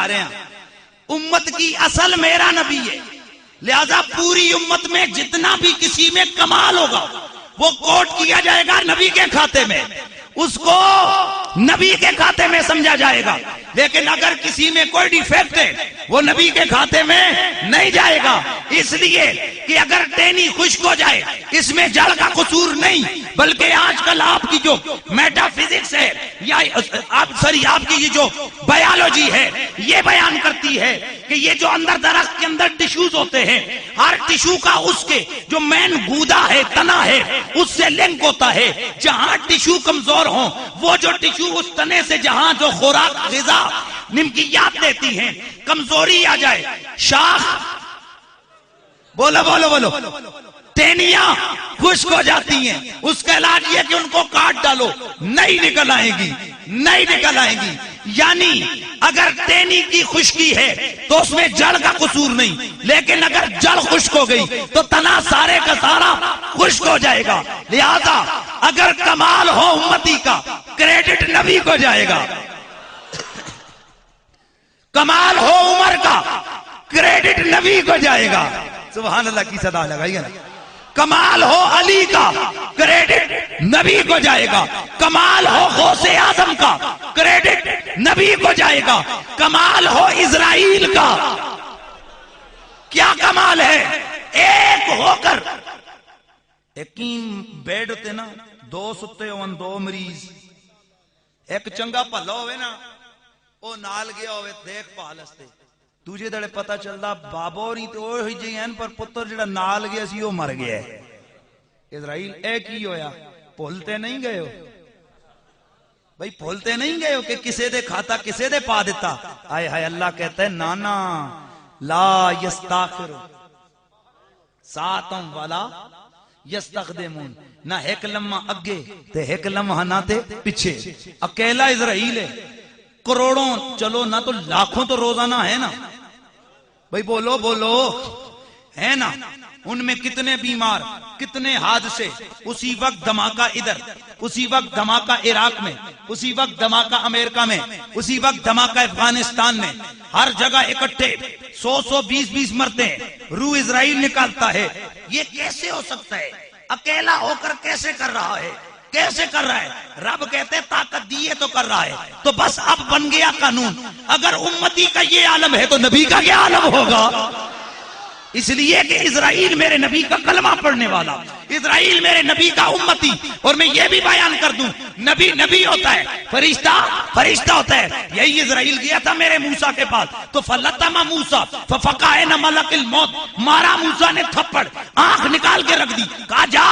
[SPEAKER 2] رہے ہیں امت کی اصل میرا نبی ہے لہذا پوری امت میں جتنا بھی کسی میں کمال ہوگا وہ کوٹ کیا جائے گا نبی کے کھاتے میں اس کو نبی کے کھاتے میں سمجھا جائے گا لیکن اگر کسی میں کوئی ڈیفیکٹ ہے وہ نبی کے کھاتے میں نہیں جائے گا اس لیے کہ اگر ٹینی خشک ہو جائے اس میں جڑ کا قصور نہیں بلکہ آج کل آپ کی جو میٹا فزکس ہے یا آپ کی یہ جو بایولوجی ہے یہ بیان کرتی ہے کہ یہ جو اندر درخت کے اندر ٹیشوز ہوتے ہیں، ہر ٹیشو کا اس کے جو مین گودا ہے، تنا ہے، اس سے لنک ہوتا ہے. جہاں ٹیشو کمزور ہوں، وہ جو ٹیشو اس تنے سے جہاں جو خوراک غذا نمکیات دیتی ہیں، کمزوری آ جائے، شاخ بولو بولو بولو ٹہنیاں خشک ہو جاتی ہیں، اس کا علاج یہ کہ ان کو کاٹ ڈالو، نہیں نکل آئیں گی، نہیں نکل آئیں گی. یعنی اگر ٹہنی کی خشکی ہے تو اس میں جڑ کا قصور نہیں، لیکن اگر جڑ خشک ہو گئی تو تنا سارے کا سارا خشک ہو جائے گا. لہذا اگر کمال ہو امتی کا، کریڈٹ نبی کو جائے گا. کمال ہو عمر کا، کریڈٹ نبی کو جائے گا. سبحان اللہ کی صدا لگائیے نا. کمال ہو علی کا، کریڈٹ نبی کو جائے گا. کمال ہو غوث اعظم کا، کریڈٹ نبی کو جائے گا. کمال ہو اسرائیل کا، کیا کمال ہے؟ ایک ہو کر ایک بیڈ ہوتے نا، دو ستے ہون، دو مریض، ایک چنگا پھلا ہوئے نا، وہ نال گیا ہوئے دیکھ بھال استے، دوجے دڑے پتہ چلدا بابا ہوری تے اوہی جی ہیں پر پتر جڑا نال گیا سی وہ مر گیا ہے. اسرائیل ایک ہی ہویا. بھولتے نہیں گئے ہو بھائی، بھولتے نہیں گئے ہو کہ کسے دے کھاتا کسے دے پا دیتا. آئے ہائے اللہ کہتا ہے نانا لا یستاخر ساتم والا یستخدمون، نہ ایک لمحہ اگے تے ایک لمحہ نہ تے پیچھے. اکیلا اسرائیل ہے. کروڑوں چلو نہ تو لاکھوں تو روزانہ ہے نا بھائی، بولو بولو ہے نا. ان میں کتنے بیمار، کتنے حادثے. اسی وقت دھماکہ ادھر، اسی وقت دھماکہ عراق میں، اسی وقت دھماکہ امریکہ میں، اسی وقت دھماکہ افغانستان میں. ہر جگہ اکٹھے 100-120 مرتے ہیں. روح اسرائیل نکالتا ہے. یہ کیسے ہو سکتا ہے؟ اکیلا ہو کر کیسے کر رہا ہے؟ کیسے کر رہا ہے؟ رب کہتے طاقت دیے تو کر رہا ہے. تو بس اب بن گیا قانون. اگر امتی کا یہ عالم ہے تو نبی کا کیا عالم ہوگا؟ اس لیے کہ اسرائیل میرے نبی کا کلمہ پڑھنے والا، اسرائیل میرے نبی کا امتی. اور میں یہ بھی بیان کر دوں، نبی نبی ہوتا ہے، فرشتہ فرشتہ ہوتا ہے. یہی اسرائیل گیا تھا میرے موسیٰ کے پاس تو فلتما موسیٰ ففقع ملک الموت، مارا موسیٰ نے تھپڑ، آنکھ نکال کے رکھ دی، کہا جا.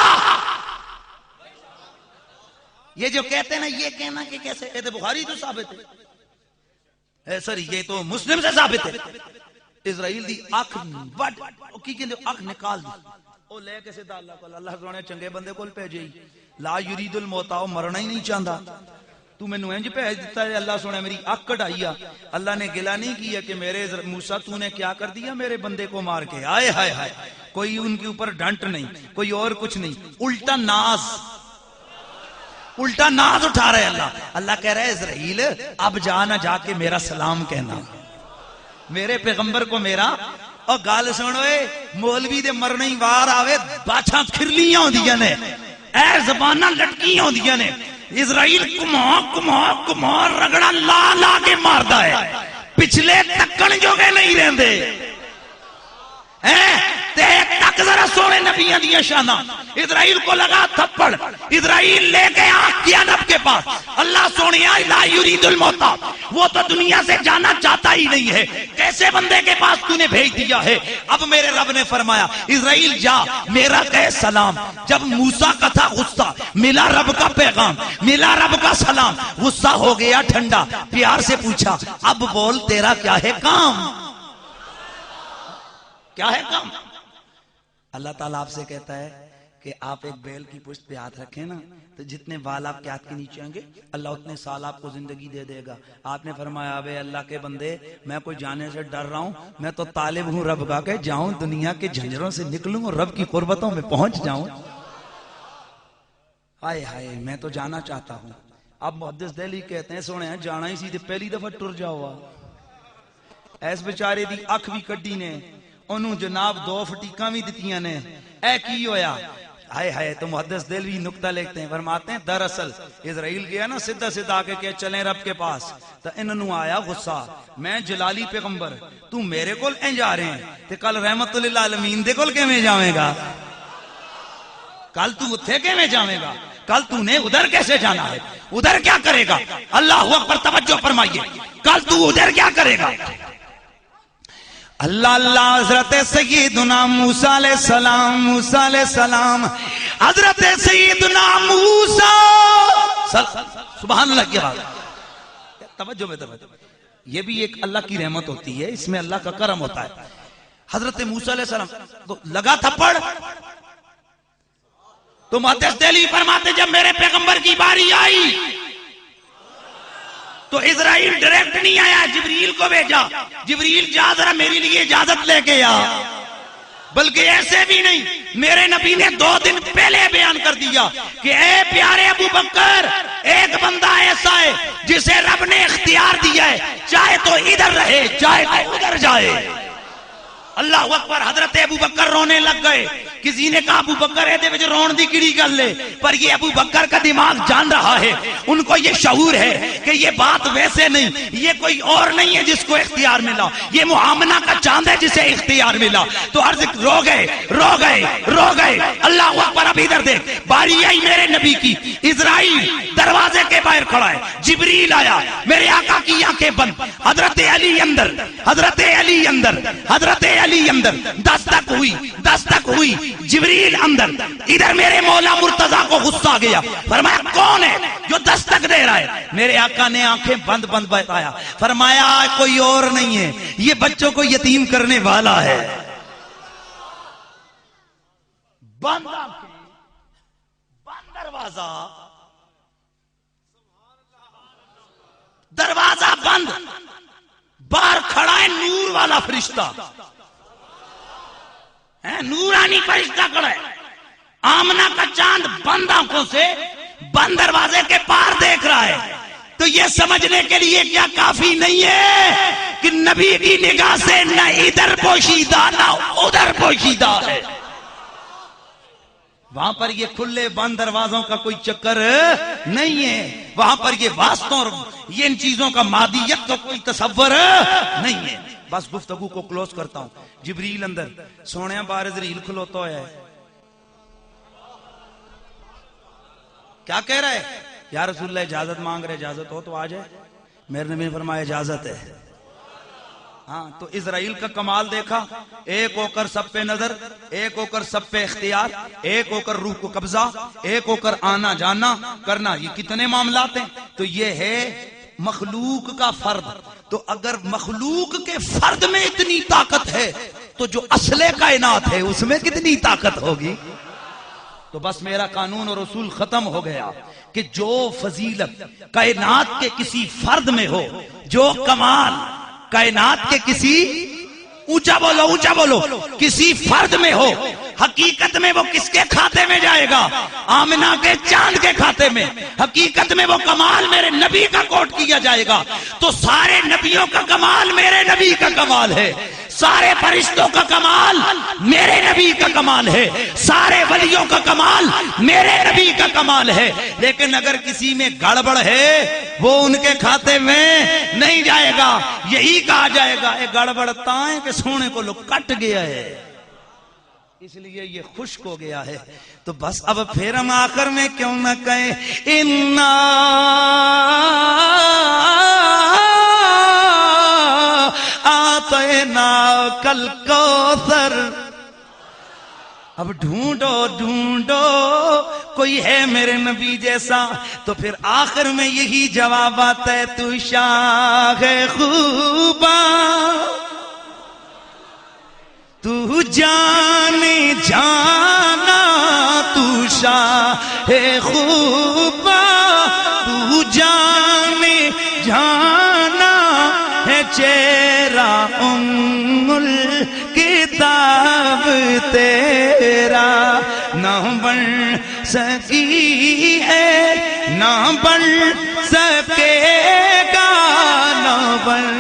[SPEAKER 2] یہ جو کہتے ہیں نا، یہ کہنا کہ کیسے کہتے، بخاری تو ثابت ہے سر، یہ تو مسلم سے ثابت ہے. اسرائیل دی آنکھ وڈ کی کہندے آنکھ نکال دی، او لے کے سیدھا اللہ کو، اللہ سونے چنگے بندے کول بھیجے، لا یرید الموت، او مرنا ہی نہیں چاہتا، تو میں انج بھیج دیتا ہے. اللہ سونے میری آنکھ کٹائی. اللہ نے گلا نہیں کیا کہ میرے موسیٰ تو نے کیا کر دیا میرے بندے کو مار کے. آئے ہائے ہائے، کوئی ان کے اوپر ڈنٹ نہیں، کوئی اور کچھ نہیں، الٹا ناز، الٹا ناز اٹھا رہے اللہ. اللہ کہہ رہے اسرائیل اب جانا جا کے میرا سلام کہنا، میرے پیغمبر کو میرا. اور گال سنوئے مولوی دے مرنے ہی وار آوے باچھاں کھرلیاں ہوں دیا نے، اے زبانہ لٹکیاں ہوں دیا نے. اسرائیل کمہاں کمہاں کمہاں رگڑا لا لا کے ماردا ہے، پچھلے تکن جو گے نہیں رہندے. تک ذرا سونے نبیوں دیا شانہ. اسرائیل کو لگا تھپڑ، اسرائیل لے کے آخیا نب کے پاس. اللہ سونے لا یرید الموت، وہ تو دنیا سے جانا چاہتا ہی نہیں ہے، کیسے بندے کے پاس تو نے بھیج دیا ہے. اب میرے رب نے فرمایا اسرائیل جا میرا کہے سلام. جب موسیٰ کا تھا غصہ، ملا رب کا پیغام، ملا رب کا سلام، غصہ ہو گیا ٹھنڈا. پیار سے پوچھا اب بول تیرا کیا ہے کام، کیا ہے کام؟ اللہ تعالیٰ آپ سے کہتا ہے کہ آپ ایک بیل کی پشت پہ ہاتھ رکھیں نا تو جتنے بال آپ کے ہاتھ کے نیچے آئیں گے اللہ اتنے سال آپ کو زندگی دے دے گا. آپ نے فرمایا بے اللہ کے بندے میں کوئی جانے سے ڈر رہا ہوں، میں تو طالب ہوں رب کا کہ جاؤں دنیا کے جھنجروں سے نکلوں اور رب کی قربتوں میں پہنچ جاؤں. ہائے ہائے میں تو جانا چاہتا ہوں. اب محدث دہلی کہتے ہیں سونے ہیں جانا ہی سی پہلی دفعہ ٹر جاؤ. ایس بیچارے دی اکھ بھی کڈی نے، انہوں جناب 2 فٹیکاں بھی دتیاں نے. اے کی ہویا؟ ہائے ہائے. تو محدث دہلوی نکتہ لکھتے ہیں، فرماتے ہیں دراصل اسرائیل گیا نا سدھا سدھا کے کہ چلیں رب کے پاس، تو انہوں آیا غصہ، میں جلالی پیغمبر تو میرے کول این جا رہے ہیں تے کل رحمت للعالمین دے کول کیویں جاویں گا، کل تو اتھے کیویں جاویں گا. کل تو نے ادھر کیسے جانا ہے؟ ادھر کیا کرے گا؟ اللہ اکبر، توجہ فرمائیے، کل تو ادھر کیا کرے گا؟ اللہ اللہ، حضرت سیدنا موسیٰ علیہ السلام، موسیٰ علیہ السلام، حضرت سیدنا موسیٰ، سبحان اللہ کی بات، توجہ میں توجہ، یہ بھی ایک اللہ کی رحمت ہوتی ہے، اس میں اللہ کا کرم ہوتا ہے۔ حضرت موسیٰ علیہ السلام تو لگا تھپڑ، تو محدث دہلوی فرماتے جب میرے پیغمبر کی باری آئی تو اسرائیل ڈائریکٹ نہیں آیا، جبریل کو بھیجا، جبریل جا ذرا میرے لیے اجازت لے کے آ، بلکہ ایسے بھی نہیں، میرے نبی نے 2 دن پہلے بیان کر دیا کہ اے پیارے ابو بکر، ایک بندہ ایسا ہے جسے رب نے اختیار دیا ہے، چاہے تو ادھر رہے چاہے تو ادھر جائے۔ اللہ اکبر، حضرت ابو بکر رونے لگ گئے۔ کسی نے کہا ابو بکر ہے دے وچ رون دی کیڑی گل ہے، پر یہ ابو بکر کا دماغ جان رہا ہے، ان کو یہ شعور ہے کہ یہ بات ویسے نہیں، یہ کوئی اور نہیں ہے جس کو اختیار ملا، یہ محامنہ کا چاند ہے جسے اختیار ملا۔ تو عرض رو گئے رو گئے رو گئے۔ اللہ اکبر، اب ادھر دیکھ، باری آئی میرے نبی کی، اسرائیل دروازے کے باہر کھڑا ہے، جبریل آیا، میرے آقا کی آنکھیں بند، حضرت علی اندر، حضرت علی اندر، حضرت علی اندر، دستک ہوئی، دستک ہوئی، جبریل اندر، ادھر میرے مولا مرتضیٰ کو غصہ آ گیا، فرمایا کون ہے جو دستک دے رہا ہے؟ میرے آقا نے آنکھیں بند بند بتایا، فرمایا کوئی اور نہیں ہے، یہ بچوں کو یتیم کرنے والا ہے۔ بند آنکھیں، بند دروازہ، دروازہ بند، باہر کھڑا ہے نور والا فرشتہ، نورانی فرشتہ کھڑا ہے، آمنہ کا چاند بند آنکھوں سے بند دروازے کے پار دیکھ رہا ہے۔ تو یہ سمجھنے کے لیے کیا کافی نہیں ہے کہ نبی کی نگاہ سے نہ ادھر پوشیدہ نہ ادھر پوشیدہ ہے؟ وہاں پر یہ کھلے بند دروازوں کا کوئی چکر نہیں ہے، وہاں پر یہ واسطوں اور یہ ان چیزوں کا مادیت کا کوئی تصور نہیں ہے۔ بس گفتگو کو کلوز کرتا ہوں۔ جبریل اندر، سونے بار اسرائیل کھلوتا ہے، کیا کہہ رہا ہے؟ یا رسول اللہ اجازت مانگ رہے، اجازت ہو تو آ جائے۔ میرے نبی نے فرمایا اجازت ہے۔ ہاں، تو اسرائیل کا کمال دیکھا، ایک ہو کر سب پہ نظر، ایک ہو کر سب پہ اختیار، ایک ہو کر روح کو قبضہ، ایک ہو کر آنا جانا کرنا، یہ کتنے معاملات ہیں؟ تو یہ ہے مخلوق کا فرد۔ تو اگر مخلوق کے فرد میں اتنی طاقت ہے تو جو اصل کائنات ہے اس میں کتنی طاقت ہوگی؟ تو بس میرا قانون اور اصول ختم ہو گیا کہ جو فضیلت کائنات کے کسی فرد میں ہو، جو کمال کائنات کے کسی، اونچا بولو اونچا بولو، کسی فرد میں ہو، حقیقت میں وہ کس کے کھاتے میں جائے گا؟ آمنہ کے چاند کے کھاتے میں۔ حقیقت میں وہ کمال میرے نبی کا کوٹ کیا جائے گا۔ تو سارے نبیوں کا کمال میرے نبی کا کمال ہے، سارے فرشتوں کا کمال میرے نبی کا کمال ہے، سارے ولیوں کا کمال میرے نبی کا کمال ہے۔ لیکن اگر کسی میں گڑبڑ ہے وہ ان کے کھاتے میں نہیں جائے گا۔ یہی کہا جائے گا اے گڑبڑ تائیں کہ سونے کو لو کٹ گیا ہے، اس لیے یہ خشک ہو گیا ہے۔ تو بس اب پھر ہم آخر میں کیوں نہ کہیں اِنَّا آتَيْنَاكَ الْكَوْثَرَ۔ اب ڈھونڈو ڈھونڈو کوئی ہے میرے نبی جیسا، تو پھر آخر میں یہی جواب آتا ہے، تو شاہ خوباں، تو جانے جانا، تو شاہ خوباں، تو جانے جانا ہے، چہرہ کتاب تیرا نہ بن سکی ہے، نہ بن سکے گا، نہ بن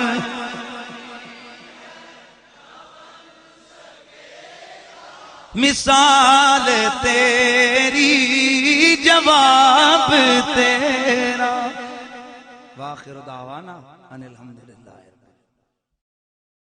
[SPEAKER 2] مثال تیری، جواب تیرا۔ وآخر دعوانا ان الحمدللہ۔